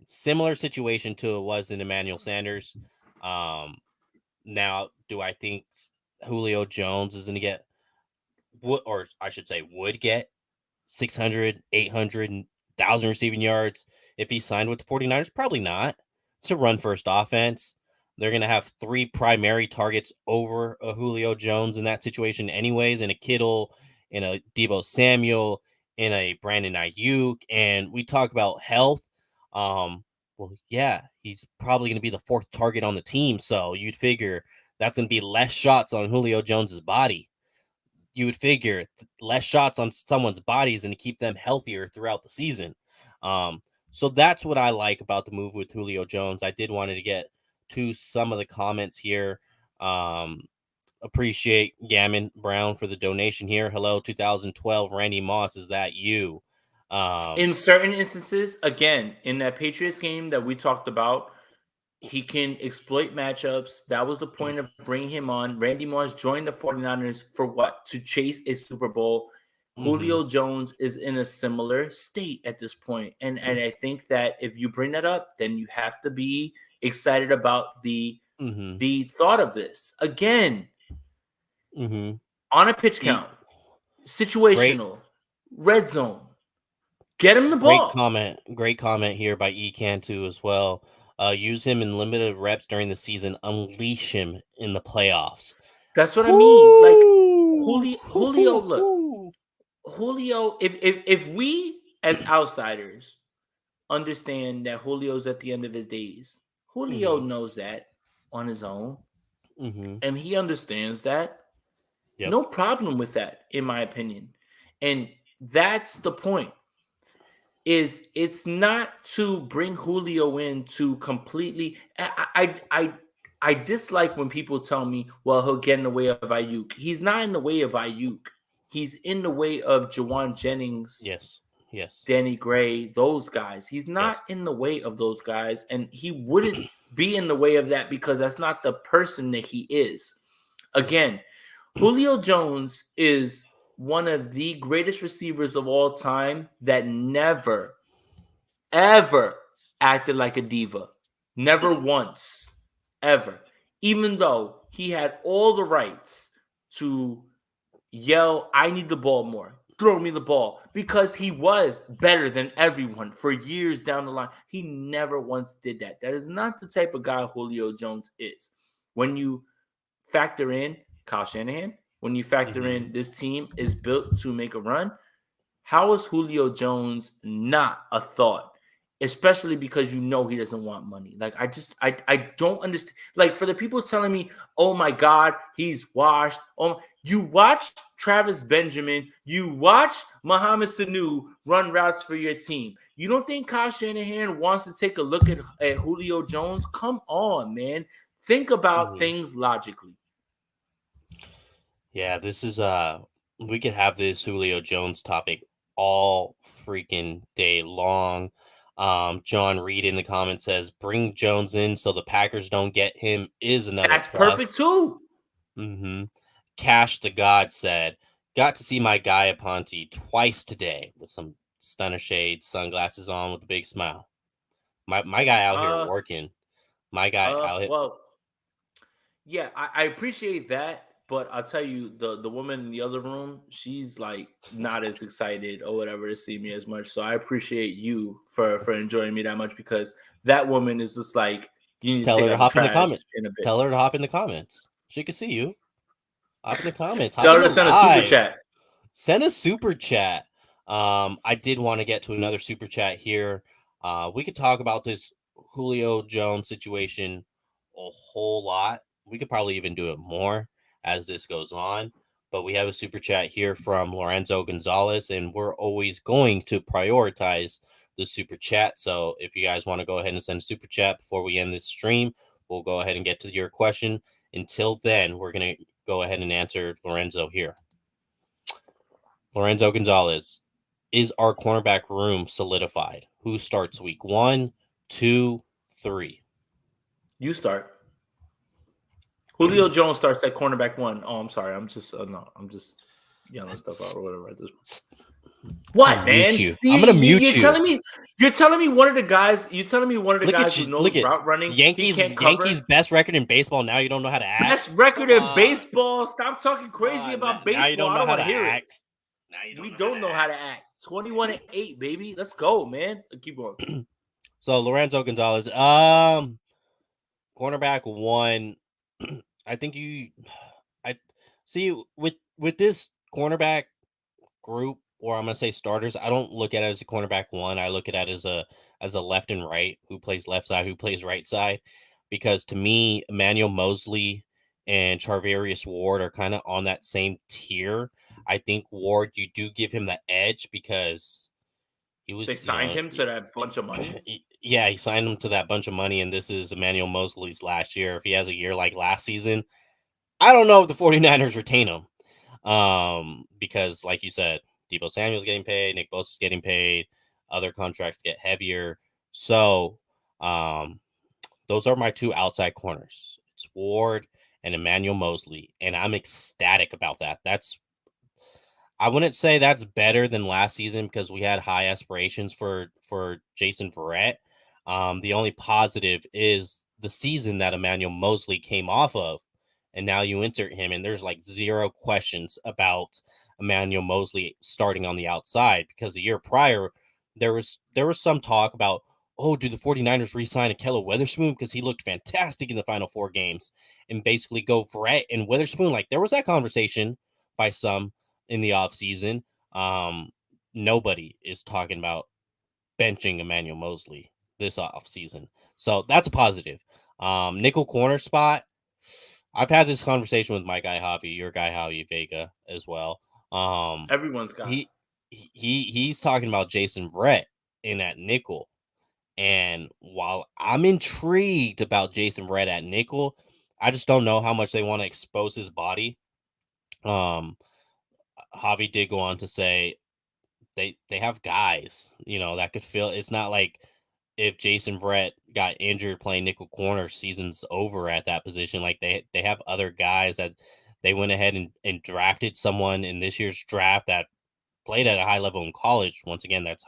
Similar situation to it was in Emmanuel Sanders. Now, do I think Julio Jones is going to get, or I should say, would get 600, 800, 1,000 receiving yards if he signed with the 49ers? Probably not. It's a run-first offense. They're going to have 3 primary targets over a Julio Jones in that situation anyways, in a Kittle, in a Deebo Samuel, in a Brandon Ayuk. And we talk about health. Well, yeah, he's probably going to be the 4th target on the team. So you'd figure that's going to be less shots on Julio Jones's body. You would figure less shots on someone's bodies and to keep them healthier throughout the season. So that's what I like about the move with Julio Jones. I did want to get to some of the comments here. Appreciate Gammon Brown for the donation here. Hello, 2012 Randy Moss. Is that you? In certain instances, again, in that Patriots game that we talked about, he can exploit matchups. That was the point of bringing him on. Randy Moss joined the 49ers for what? To chase a Super Bowl. Julio Jones is in a similar state at this point. And I think that if you bring that up, then you have to be excited about the thought of this. Again, on a pitch count, situational, red zone. Get him the ball. Great comment here by Ecan2 as well. Use him in limited reps during the season. Unleash him in the playoffs. That's what I mean. Like Julio, look, Julio. If we as outsiders understand that Julio's at the end of his days, Julio knows that on his own, and he understands that. Yep. No problem with that, in my opinion, and that's the point. Is it's not to bring Julio in to completely. I dislike when people tell me, well, he'll get in the way of Ayuk. He's not in the way of Ayuk. He's in the way of Jawan Jennings. Yes. Danny Gray, those guys. He's not in the way of those guys, and he wouldn't be in the way of that because that's not the person that he is. Again, Julio Jones is one of the greatest receivers of all time that never, ever acted like a diva. Never once, ever. Even though he had all the rights to yell, I need the ball more. Throw me the ball. Because he was better than everyone for years down the line. He never once did that. That is not the type of guy Julio Jones is. When you factor in Kyle Shanahan, when you factor in this team is built to make a run, how is Julio Jones not a thought? Especially because you know he doesn't want money. Like, I don't understand. Like, for the people telling me, oh my God, he's washed. Oh, you watched Travis Benjamin, you watched Mohamed Sanu run routes for your team. You don't think Kyle Shanahan wants to take a look at Julio Jones? Come on, man. Think about things logically. Yeah, this is we could have this Julio Jones topic all freaking day long. John Reed in the comments says, bring Jones in so the Packers don't get him is another That's plus. Perfect too. Cash the God said, got to see my guy Aponte twice today with some stunner shades, sunglasses on with a big smile. My guy out here working. My guy out here. Well, yeah, I appreciate that. But I'll tell you, the woman in the other room, she's like not as excited or whatever to see me as much. So I appreciate you for enjoying me that much because that woman is just like, you need Tell to her take to out hop the in the trash comments. in a bit. Tell her to hop in the comments. She can see you. Hop in the comments. Tell her to send a super chat. Send a super chat. I did want to get to another super chat here. We could talk about this Julio Jones situation a whole lot. We could probably even do it more as this goes on. But we have a super chat here from Lorenzo Gonzalez, and we're always going to prioritize the super chat. So if you guys want to go ahead and send a super chat before we end this stream, we'll go ahead and get to your question. Until then, we're going to go ahead and answer Lorenzo here. Lorenzo Gonzalez, is our cornerback room solidified? Who starts week 1, 2, 3? You start. Julio Jones starts at cornerback 1. Oh, I'm sorry. I'm just yelling stuff out or whatever at this point. What, man? I'm gonna mute you. You're telling me one of the guys. You're telling me one of the guys who knows route running. Yankees, he can't cover? Yankees best record in baseball. Now you don't know how to act. Best record in baseball. Stop talking crazy about baseball. Now you don't know how to act. We don't know how to act. 21-8, baby. Let's go, man. Keep going. So Lorenzo Gonzalez, cornerback 1. I think I see with this cornerback group, or I'm gonna say starters. I don't look at it as a cornerback 1. I look at it as a left and right, who plays left side, who plays right side, because to me, Emmanuel Mosley and Charvarius Ward are kind of on that same tier. I think Ward, you do give him the edge because they signed him to that bunch of money. Yeah, he signed him to that bunch of money, and this is Emmanuel Mosley's last year. If he has a year like last season, I don't know if the 49ers retain him. Because like you said, Deebo Samuel's getting paid, Nick Bosa's getting paid, other contracts get heavier. So those are my 2 outside corners. It's Ward and Emmanuel Mosley, and I'm ecstatic about that. I wouldn't say that's better than last season because we had high aspirations for Jason Verrett. The only positive is the season that Emmanuel Mosley came off of, and now you insert him, and there's like 0 questions about Emmanuel Mosley starting on the outside, because the year prior there was some talk about, oh, do the 49ers re-sign Ahkello Witherspoon because he looked fantastic in the final 4 games, and basically go Verrett and Witherspoon. Like, there was that conversation by some in the offseason. Nobody is talking about benching Emmanuel Mosley this offseason. So that's a positive. Nickel corner spot. I've had this conversation with my guy Javi, your guy Javi Vega as well. Everyone's got he's talking about Jason Verrett in that nickel. And while I'm intrigued about Jason Verrett at nickel, I just don't know how much they want to expose his body. Javi did go on to say they have guys, that could fill. It's not like if Jason Verrett got injured playing nickel corner, season's over at that position. Like, they have other guys that they went ahead and drafted someone in this year's draft that played at a high level in college. Once again, that's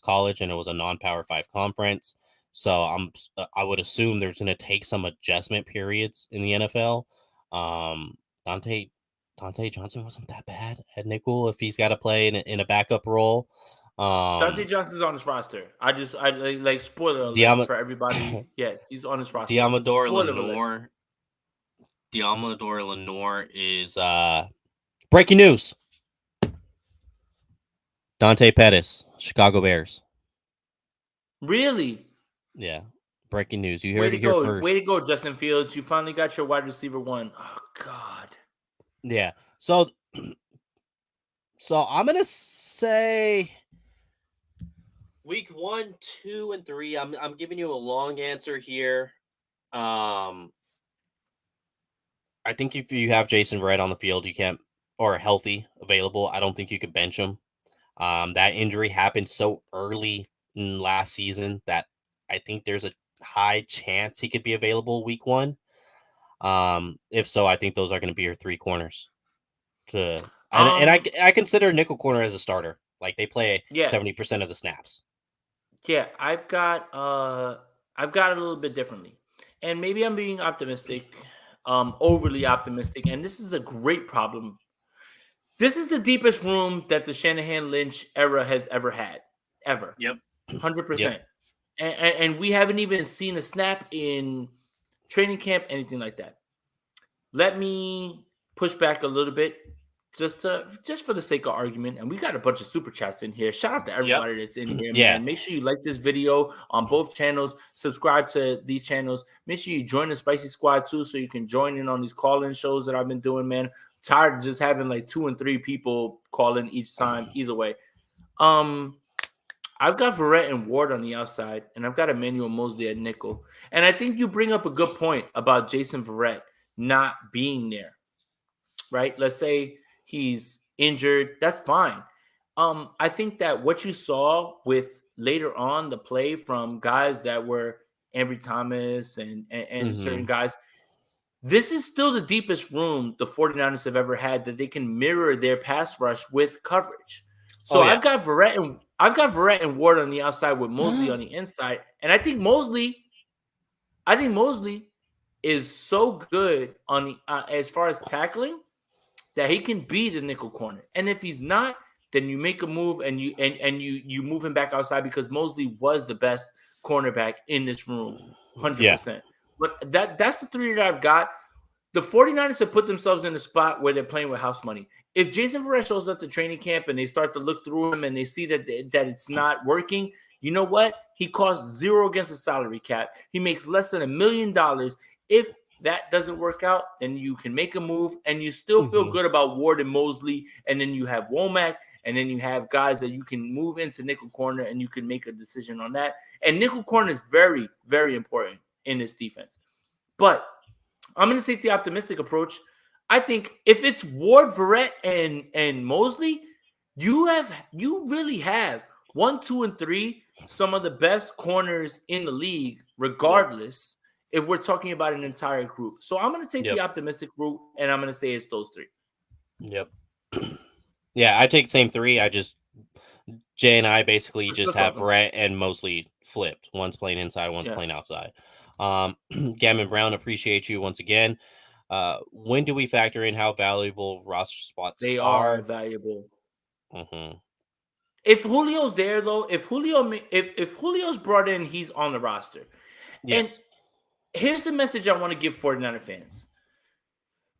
college, and it was a non-Power 5 conference. So I would assume there's going to take some adjustment periods in the NFL. Dante Johnson wasn't that bad at nickel if he's got to play in a backup role. Dante Johnson's on his roster. I like spoiler alert for everybody. Yeah, he's on his roster. Deommodore Lenoir is breaking news. Dante Pettis, Chicago Bears. Really? Yeah. Breaking news. You heard it here first. Way to go, Justin Fields. You finally got your wide receiver 1. Oh, God. Yeah. So I'm going to say week 1, 2, and 3. I'm giving you a long answer here. I think if you have Jason Verrett on the field, you can't, or healthy, available, I don't think you could bench him. That injury happened so early in last season that I think there's a high chance he could be available week 1. If so, I think those are going to be your 3 corners. I consider nickel corner as a starter. Like, they play 70% of the snaps. Yeah, I've got it a little bit differently, and maybe I'm being optimistic, overly optimistic, and this is a great problem. This is the deepest room that the Shanahan Lynch era has ever had, ever. Yep, 100%. And we haven't even seen a snap in training camp, anything like that. Let me push back a little bit. just for the sake of argument, and we got a bunch of super chats in here. Shout out to Yep. everybody that's in here, Yeah. man. Make sure you like this video on both channels. Subscribe to these channels. Make sure you join the Spicy Squad too, so you can join in on these call-in shows that I've been doing, man. Tired of just having like 2 and 3 people call in each time. Either way, I've got Verrett and Ward on the outside, and I've got Emmanuel Mosley at nickel. And I think you bring up a good point about Jason Verrett not being there, right? Let's say he's injured. That's fine. I think that what you saw with later on the play from guys that were Ambry Thomas and certain guys, this is still the deepest room the 49ers have ever had that they can mirror their pass rush with coverage. So I've got Verrett and Ward on the outside with Mosley on the inside. And I think Mosley is so good on the as far as tackling that he can be the nickel corner. And if he's not, then you make a move and you move him back outside, because Mosley was the best cornerback in this room, 100%. Yeah. But that's the three that I've got. The 49ers have put themselves in a spot where they're playing with house money. If Jason Verrett shows up to training camp and they start to look through him and they see that it's not working, you know what? He costs zero against the salary cap. He makes less than $1 million. If that doesn't work out, then you can make a move and you still feel good about Ward and Mosley. And then you have Womack, and then you have guys that you can move into nickel corner and you can make a decision on that. And nickel corner is very, very important in this defense. But I'm going to take the optimistic approach. I think if it's Ward, Verrett, and Mosley, you really have 1, 2, and 3, some of the best corners in the league, regardless, if we're talking about an entire group. So I'm going to take the optimistic route, and I'm going to say it's those 3. Yep. Yeah, I take the same 3. Jay and I basically just have Verrett and Mosley flipped. One's playing inside, one's playing outside. Gammon Brown, appreciate you once again. When do we factor in how valuable roster spots they are? Valuable. If Julio's there, though, if Julio's brought in, he's on the roster. Yes. And here's the message I want to give 49er fans.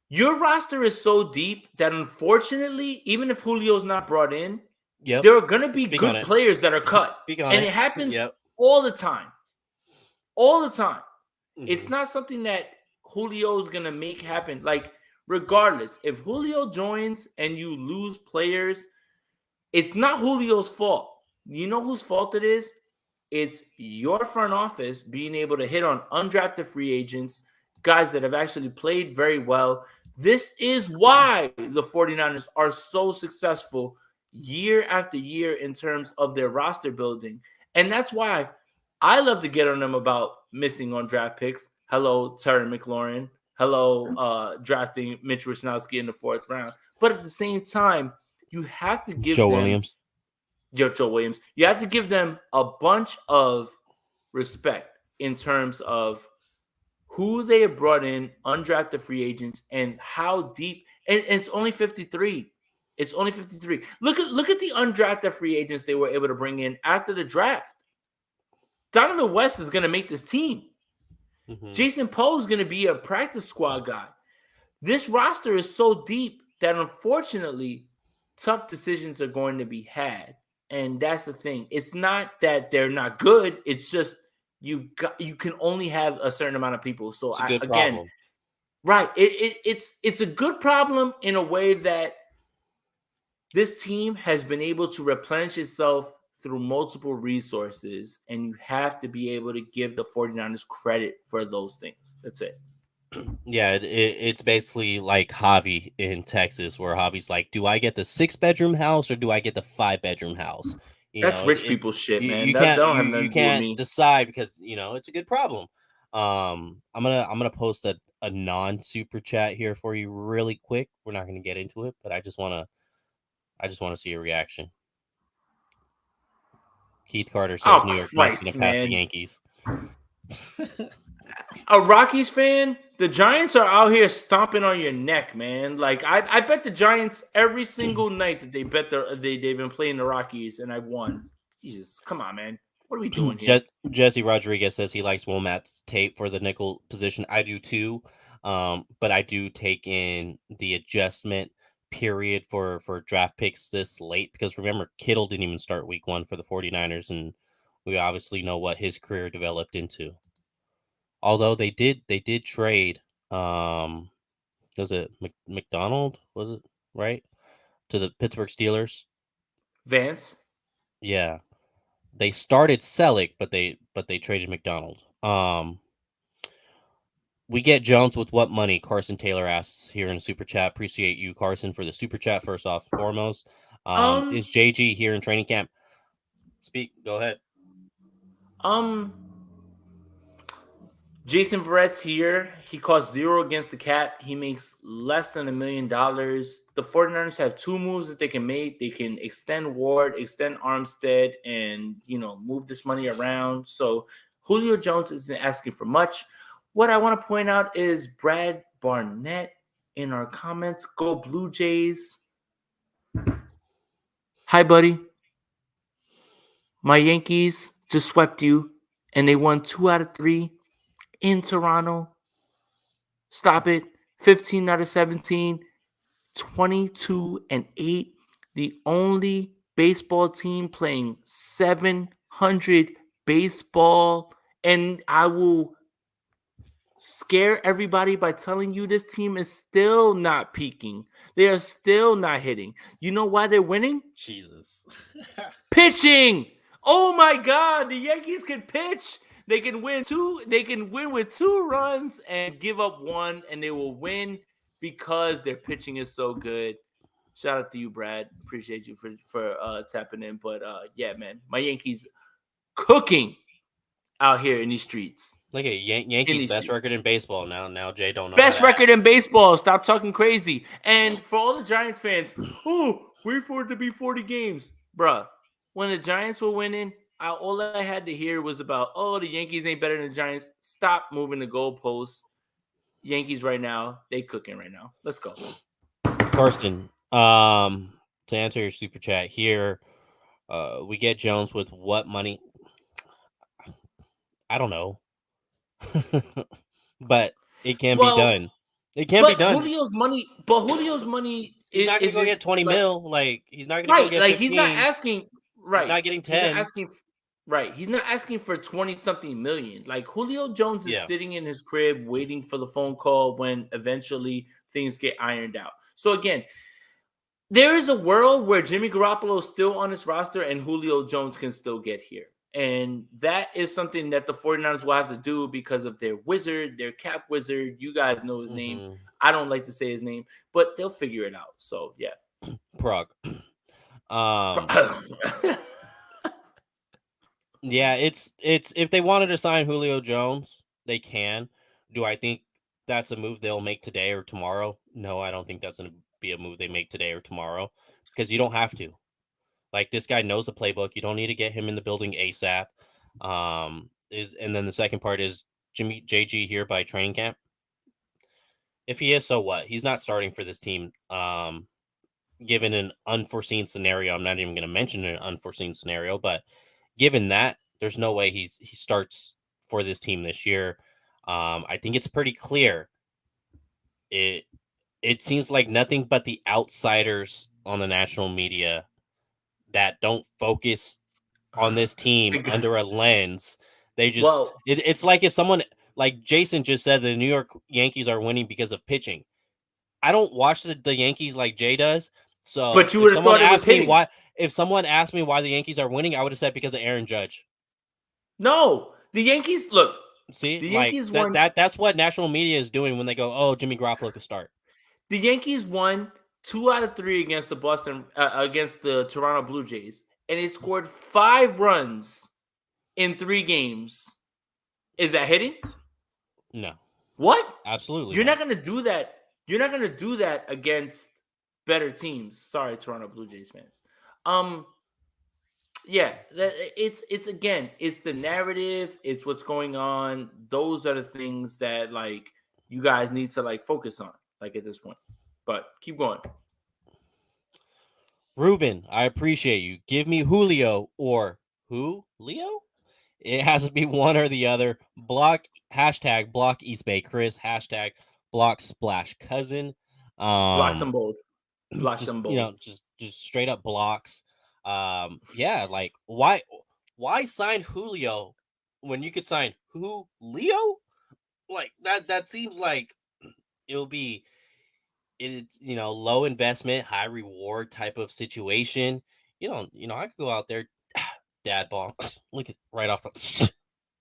Your roster is so deep that, unfortunately, even if Julio's not brought in, there are going to be good players that are cut. And it happens all the time. All the time. It's not something that Julio's going to make happen. Like, regardless, if Julio joins and you lose players, it's not Julio's fault. You know whose fault it is? It's your front office being able to hit on undrafted free agents, guys that have actually played very well. This is why the 49ers are so successful year after year in terms of their roster building. And that's why I love to get on them about missing on draft picks. Hello, Terry McLaurin. Hello, drafting Mitch Wisnowski in the 4th round. But at the same time, you have to give Joe Williams. You have to give them a bunch of respect in terms of who they have brought in, undrafted free agents, and how deep. And it's only 53. It's only 53. Look at the undrafted free agents they were able to bring in after the draft. Donovan West is going to make this team. Jason Poe is going to be a practice squad guy. This roster is so deep that, unfortunately, tough decisions are going to be had. And that's the thing. It's not that they're not good. It's just you can only have a certain amount of people. So it's a good problem. Right. It's a good problem in a way that this team has been able to replenish itself through multiple resources, and you have to be able to give the 49ers credit for those things. That's it. Yeah, it's basically like Javi in Texas, where Javi's like, do I get the 6-bedroom house or do I get the 5-bedroom house? That's rich people shit, man. You can't decide because, it's a good problem. I'm gonna post a non-super chat here for you really quick. We're not gonna get into it, but I just wanna see a reaction. Keith Carter says New York Mets gonna pass the Yankees. A Rockies fan, the Giants are out here stomping on your neck, man. Like I bet the Giants every single night that they bet they've been playing the Rockies, and I've won. Jesus, come on, man. What are we doing here? Jesse Rodriguez says he likes Womack's tape for the nickel position. I do too, but I do take in the adjustment period for draft picks this late, because remember, Kittle didn't even start week 1 for the 49ers, and we obviously know what his career developed into. Although they did trade was it McDonald, was it, right, to the Pittsburgh Steelers? Vance. Yeah. They started Selleck, but they traded McDonald. We get Jones with what money? Carson Taylor asks here in super chat. Appreciate you, Carson, for the super chat. First off and foremost, is JG here in training camp? Speak. Go ahead. Jason Verrett's here. He costs 0 against the cap. He makes less than $1 million. The 49ers have 2 moves that they can make. They can extend Ward, extend Armstead, and, move this money around. So Julio Jones isn't asking for much. What I want to point out is Brad Barnett in our comments. Go Blue Jays. Hi, buddy. My Yankees just swept you, and they won 2 out of 3 in Toronto. Stop it. 15 out of 17, 22-8. The only baseball team playing 700 baseball. And I will scare everybody by telling you this team is still not peaking. They are still not hitting. You know why they're winning? Jesus. Pitching. Oh my God, the Yankees can pitch. They can win with 2 runs and give up 1, and they will win because their pitching is so good. Shout out to you, Brad. Appreciate you for tapping in. But yeah, man, my Yankees cooking out here in these streets. Look at Yankees' best record in baseball. Now Jay don't know. Best record in baseball. Stop talking crazy. And for all the Giants fans, wait for it to be 40 games. Bruh, when the Giants were winning, all I had to hear was about, the Yankees ain't better than the Giants. Stop moving the goalposts. Yankees right now, they cooking right now. Let's go. Karsten, to answer your super chat here, we get Jones with what money? I don't know. But it can be done. It can be done. Julio's money, he's not going to go get 20 mil. Like, he's not going to go get 15. He's not asking. Right. He's not getting 10. He's not asking for 20-something million. Like, Julio Jones is sitting in his crib waiting for the phone call when eventually things get ironed out. So, again, there is a world where Jimmy Garoppolo is still on his roster and Julio Jones can still get here. And that is something that the 49ers will have to do because of their wizard, their cap wizard. You guys know his name. I don't like to say his name, but they'll figure it out. So, yeah. Prague. Yeah, it's if they wanted to sign Julio Jones, they can. Do I think that's a move they'll make today or tomorrow? No, I don't think that's going to be a move they make today or tomorrow, because you don't have to. Like, this guy knows the playbook. You don't need to get him in the building ASAP. And then the second part is JG here by training camp. If he is, so what? He's not starting for this team. Given an unforeseen scenario, I'm not even going to mention an unforeseen scenario, but given that, there's no way he starts for this team this year. I think it's pretty clear. It seems like nothing but the outsiders on the national media that don't focus on this team under a lens. They just it's like if someone, like Jason just said, the New York Yankees are winning because of pitching. I don't watch the Yankees like Jay does. So, but you would have thought it was hitting. If someone asked me why the Yankees are winning, I would have said because of Aaron Judge. No, the Yankees, look. See, the Yankees won. That's what national media is doing when they go, "Oh, Jimmy Garoppolo could start." The Yankees won 2 out of 3 against against the Toronto Blue Jays, and they scored 5 runs in 3 games. Is that hitting? No. What? Absolutely. You're not going to do that. You're not going to do that against better teams. Sorry, Toronto Blue Jays fans. Yeah, it's again, it's the narrative, it's what's going on. Those are the things that, like, you guys need to, like, focus on, like, at this point. But keep going. Ruben, I appreciate you. Give me Julio or who? Leo? It has to be one or the other. Block East Bay Chris, #block Splash Cousin. Block them both. Block just them both. just straight up blocks. Yeah, like why sign Julio when you could sign Julio? Like that seems like it'll be it's low investment, high reward type of situation. I could go out there, dad ball, look at right off the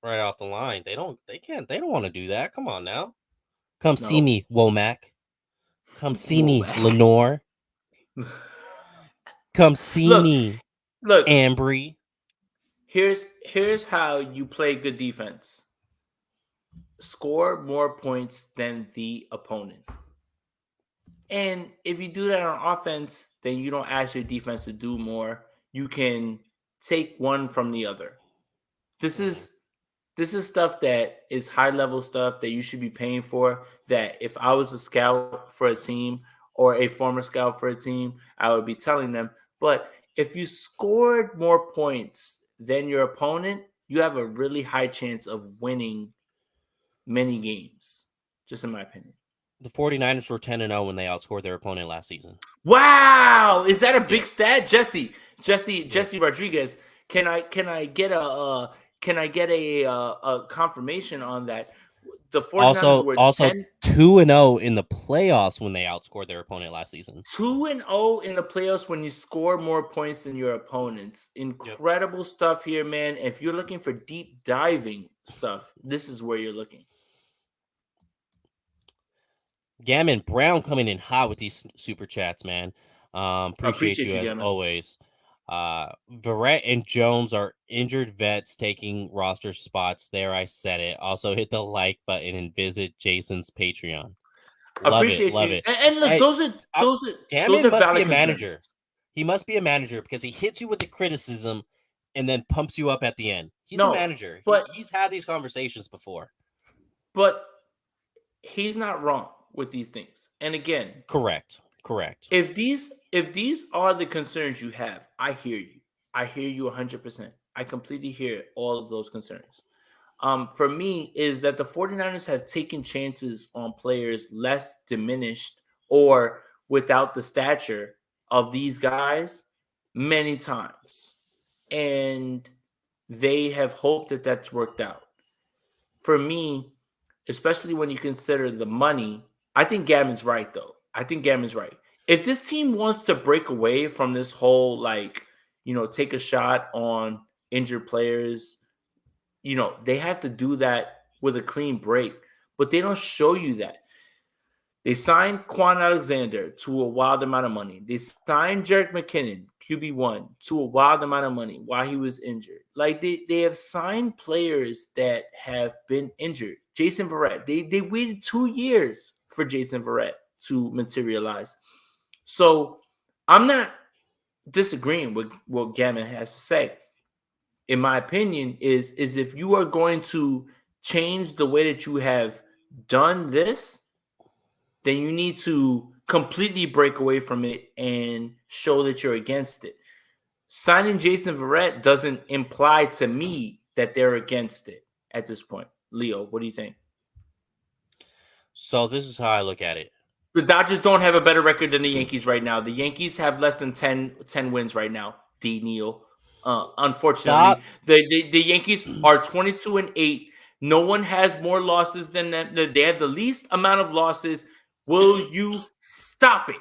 right off the line. They don't want to do that. Come on now, come see No. me, Womack. Come see Whoa, me, man. Lenore. Come see Look, me, look. Ambry. Here's how you play good defense. Score more points than the opponent. And if you do that on offense, then you don't ask your defense to do more. You can take one from the other. This Mhm. is this is stuff that is high level stuff that you should be paying for. That if I was a scout for a team or a former scout for a team, I would be telling them. But if you scored more points than your opponent, you have a really high chance of winning many games. Just in my opinion. The 49ers were 10-0 when they outscored their opponent last season. Wow, is that a big Yep. stat, Jesse? Jesse Yep. Jesse Rodriguez. Can I get a confirmation on that? The 49ers Also, were also 10 2-0 in the playoffs when they outscored their opponent last season. 2-0 in the playoffs when you score more points than your opponents. Yep. Incredible stuff here, man. If you're looking for deep diving stuff, this is where you're looking. Gammon Brown coming in hot with these super chats, man. I Appreciate appreciate you you, as Gammon. always. Verrett and Jones are injured vets taking roster spots. There, I said it. Also, hit the like button and visit Jason's Patreon. Love it, Appreciate love you. it. And look, Hey, those Gammon are must be valid a concerns. manager. He must be a manager because he hits you with the criticism and then pumps you up at the end. He's a No, manager. but He's had these conversations before. but he's not wrong with these things. And again, Correct. if these are the concerns you have, I hear you. I hear you 100%. I completely hear all of those concerns. For me is that the 49ers have taken chances on players less diminished or without the stature of these guys many times. And they have hoped that that's worked out. For me, especially when you consider the money, I think Gavin's right though. I think Gavin's right. If this team wants to break away from this whole take a shot on injured players, they have to do that with a clean break. But they don't show you that. They signed Quan Alexander to a wild amount of money. They signed Jerick McKinnon, QB1, to a wild amount of money while he was injured. Like they have signed players that have been injured. Jason Verrett, they waited 2 years for Jason Verrett to materialize. So I'm not disagreeing with what Gammon has to say. In my opinion, is if you are going to change the way that you have done this, then you need to completely break away from it and show that you're against it. Signing Jason Verrett doesn't imply to me that they're against it at this point. Leo, what do you think? So this is how I look at it. The Dodgers don't have a better record than the Yankees right now. The Yankees have less than 10 wins right now. D. Neal. Unfortunately, Stop. the Yankees are 22-8. No one has more losses than them. They have the least amount of losses. Will you stop it?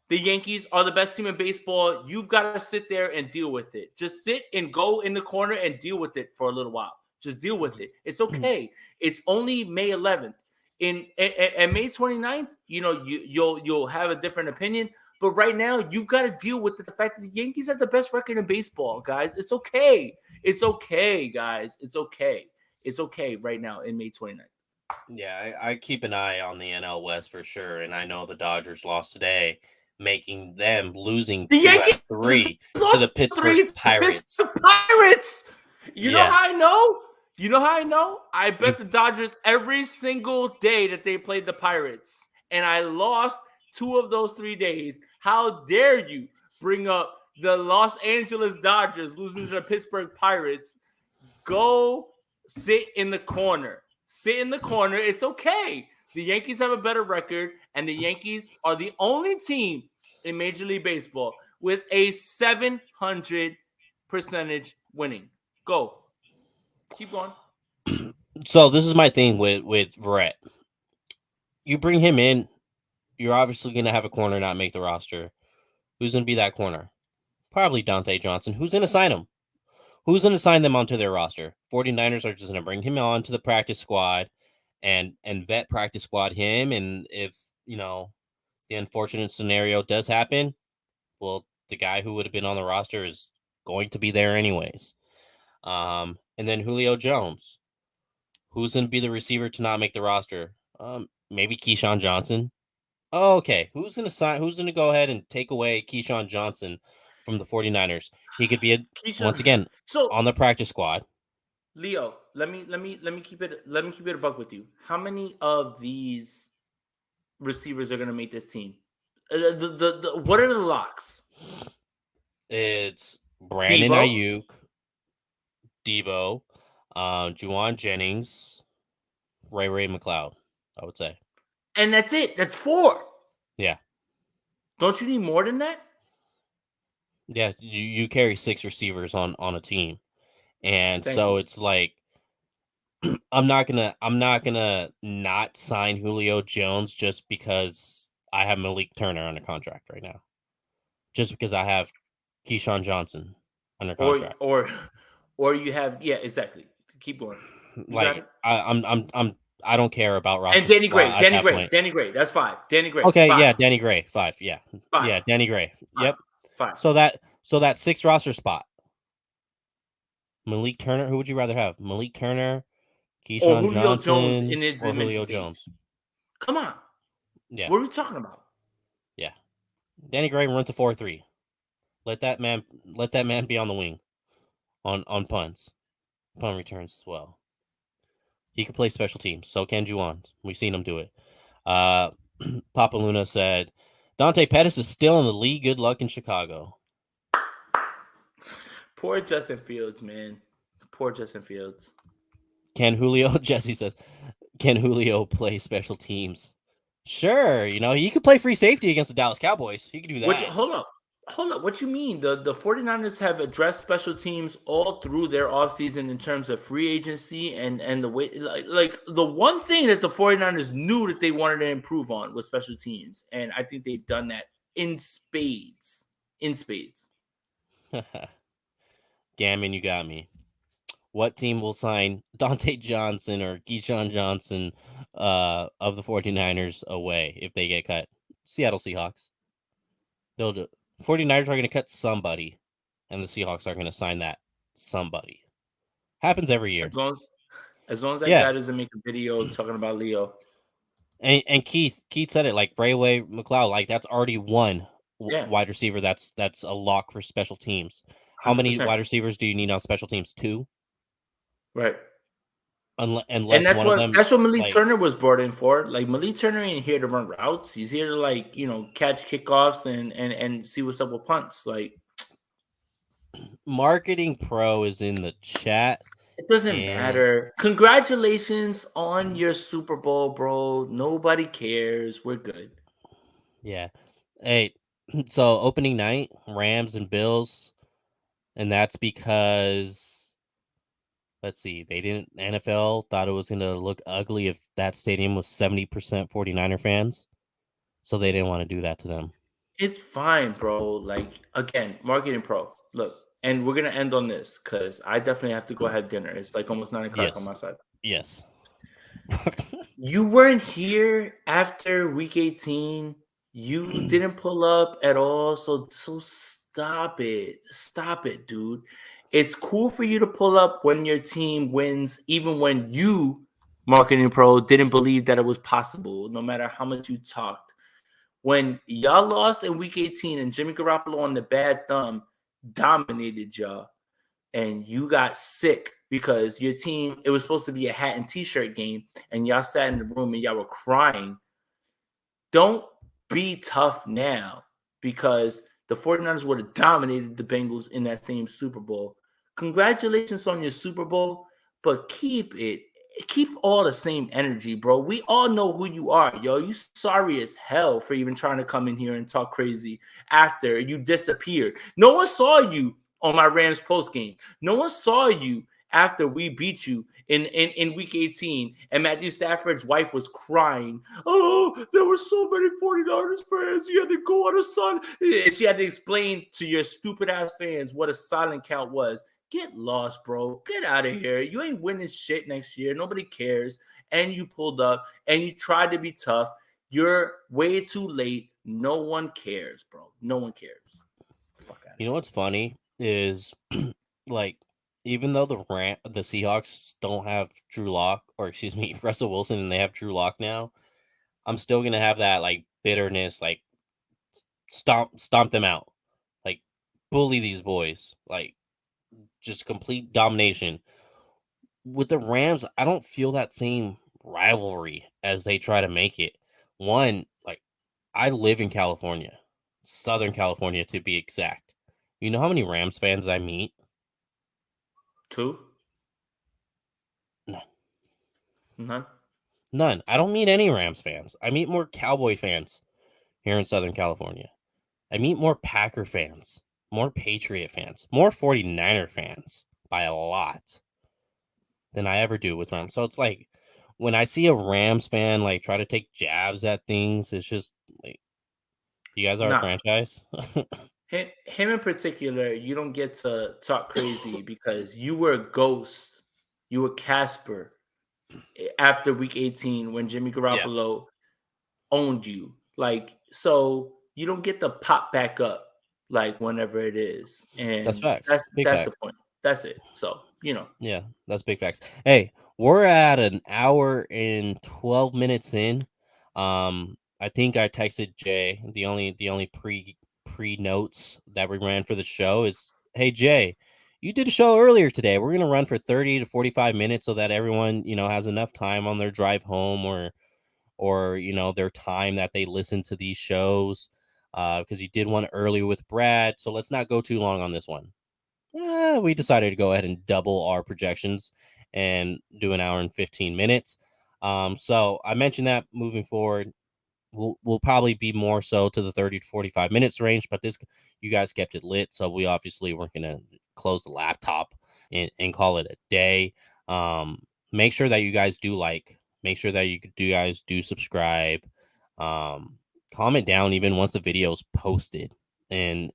The Yankees are the best team in baseball. You've got to sit there and deal with it. Just sit and go in the corner and deal with it for a little while. Just deal with it. It's okay. It's only May 11th. And May 29th, you'll have a different opinion. But right now, you've got to deal with the fact that the Yankees have the best record in baseball, guys. It's okay. It's okay, guys. It's okay. It's okay right now in May 29th. Yeah, I keep an eye on the NL West for sure, and I know the Dodgers lost today, making them losing The 2 out Yankees of 3 to lost the Pittsburgh 3 to the Pirates. Pittsburgh Pirates. You know Yeah. how I know? You know how I know? I bet the Dodgers every single day that they played the Pirates, and I lost 2 of those 3 days. How dare you bring up the Los Angeles Dodgers losing to the Pittsburgh Pirates? Go sit in the corner. Sit in the corner. It's okay. The Yankees have a better record, and the Yankees are the only team in Major League Baseball with a 700 percentage winning. Go. Keep going. So this is my thing with Verrett. You bring him in, you're obviously going to have a corner not make the roster. Who's going to be that corner? Probably Dante Johnson. Who's going to sign him? Who's going to sign them onto their roster? 49ers are just going to bring him on to the practice squad and vet practice squad him. And if, the unfortunate scenario does happen, well, the guy who would have been on the roster is going to be there anyways. And then Julio Jones. Who's going to be the receiver to not make the roster? Maybe Keyshawn Johnson. Oh, okay. Who's going to go ahead and take away Keyshawn Johnson from the 49ers? He could be once again on the practice squad. Leo, let me keep it a buck with you. How many of these receivers are going to make this team? What are the locks? It's Brandon Ayuk, Debo, Juwan Jennings, Ray McLeod, I would say. And that's it. That's 4. Yeah. Don't you need more than that? Yeah, you carry 6 receivers on a team. And so it's like I'm not gonna not sign Julio Jones just because I have Malik Turner under contract right now. Just because I have Keyshawn Johnson under contract. Or you have exactly. Keep going. You got it? I don't care about roster. And Danny Gray. That's 5. Danny Gray. Okay, 5. yeah, Danny Gray, 5. Yeah. 5. Yeah, Danny Gray. 5. Yep. 5. So that 6th roster spot. Malik Turner, who would you rather have? Malik Turner, Keyshawn Johnson, or Julio Jones? Come on. Yeah. What are we talking about? Yeah. Danny Gray runs a 4-3. Let that man be on the wing. On punts. Punt returns as well. He can play special teams. So can Juwan. We've seen him do it. Papa Luna said, Dante Pettis is still in the league. Good luck in Chicago. Poor Justin Fields, man. Poor Justin Fields. Jesse says, can Julio play special teams? Sure. He could play free safety against the Dallas Cowboys. He could do that. Hold up. What you mean? The 49ers have addressed special teams all through their offseason in terms of free agency and the way, like the one thing that the 49ers knew that they wanted to improve on was special teams. And I think they've done that in spades. Gammon, you got me. What team will sign Dante Johnson or Keyshawn Johnson of the 49ers away if they get cut? Seattle Seahawks. They'll do. 49ers are going to cut somebody, and the Seahawks are going to sign that somebody. Happens every year. As long as that guy doesn't make a video talking about Leo. And Keith said it, like Ray McLeod, like that's already one wide receiver that's a lock for special teams. How 100%. Many wide receivers do you need on special teams? 2? Right. Unless and that's one what of them, that's what Malik Turner was brought in for. Like Malik Turner ain't here to run routes. He's here to catch kickoffs and see what's up with punts. Like Marketing Pro is in the chat. It doesn't matter. Congratulations on your Super Bowl, bro. Nobody cares. We're good. Yeah. Hey, so opening night, Rams and Bills, and that's because let's see, NFL thought it was going to look ugly if that stadium was 70% 49er fans. So they didn't want to do that to them. It's fine, bro. Like, again, Marketing Pro. Look, and we're going to end on this because I definitely have to go have dinner. It's like almost 9 o'clock on my side. Yes. You weren't here after week 18. You didn't pull up at all. So stop it. Stop it, dude. It's cool for you to pull up when your team wins, even when you, Marketing Pro, didn't believe that it was possible, no matter how much you talked. When y'all lost in week 18 and Jimmy Garoppolo on the bad thumb dominated y'all, and you got sick because your team, it was supposed to be a hat and t-shirt game, and y'all sat in the room and y'all were crying. Don't be tough now because the 49ers would have dominated the Bengals in that same Super Bowl. Congratulations on your Super Bowl, but keep it keep all the same energy, bro. We all know who you are, yo. You sorry as hell for even trying to come in here and talk crazy after you disappeared. No one saw you on my Rams post game. No one saw you after we beat you in week 18 and Matthew Stafford's wife was crying. Oh, there were so many 49ers fans. You had to go on a sun. And she had to explain to your stupid ass fans what a silent count was. Get lost, bro. Get out of here. You ain't winning shit next year. Nobody cares. And you pulled up and you tried to be tough. You're way too late. No one cares, bro. No one cares. Fuck out of You know what's funny is like even though the Seahawks don't have Drew Lock, or excuse me, Russell Wilson, and they have Drew Lock now, I'm still gonna have that like bitterness, like stomp them out, like bully these boys, like just complete domination. With the Rams, I don't feel that same rivalry as they try to make it. One, like I live in California, Southern California to be exact. You know how many Rams fans I meet? Two? None. None? None. I don't meet any Rams fans. I meet more Cowboy fans here in Southern California. I meet more Packer fans, more Patriot fans, more 49er fans by a lot than I ever do with Rams. So it's like when I see a Rams fan like try to take jabs at things, it's just like you guys are a Nah. franchise. Him in particular, you don't get to talk crazy because you were a ghost. You were Casper after week 18 when Jimmy Yeah, Garoppolo owned you. Like, so you don't get to pop back up like whenever it is. that's And facts. that's Big that's the facts. point. That's it. So, Yeah, that's big facts. Hey, we're at an hour and 12 minutes in. I think I texted Jay. The only pre notes that we ran for the show is, hey Jay, you did a show earlier today. We're gonna run for 30 to 45 minutes so that everyone has enough time on their drive home or their time that they listen to these shows. Because you did one earlier with Brad, so let's not go too long on this one. We decided to go ahead and double our projections and do an hour and 15 minutes. So I mentioned that moving forward, we'll probably be more so to the 30 to 45 minutes range, but this you guys kept it lit, so we obviously weren't gonna close the laptop and call it a day. Um, make sure that you guys do like, make sure that you guys do subscribe. Um, comment down even once the video is posted, and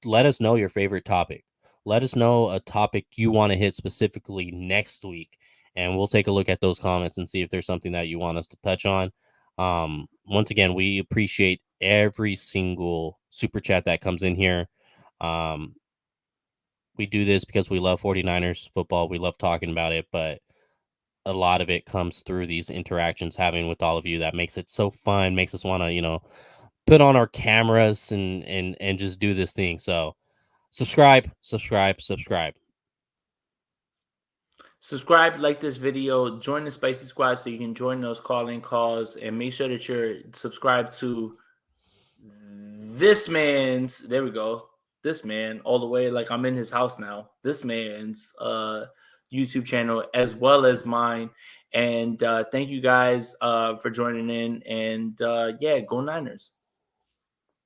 let us know your favorite topic. Let us know a topic you want to hit specifically next week, and we'll take a look at those comments and see if there's something that you want us to touch on. Once again, we appreciate every single super chat that comes in here. Um, we do this because we love 49ers football. We love talking about it, but a lot of it comes through these interactions having with all of you that makes it so fun, makes us want to, put on our cameras and just do this thing. So subscribe, subscribe, subscribe. subscribe, like this video, join the Spicy Squad so you can join those calling calls, and make sure that you're subscribed to this man's. There we go. This man, all the way like I'm in his house now. This man's YouTube channel as well as mine. And thank you guys for joining in. And yeah, go Niners.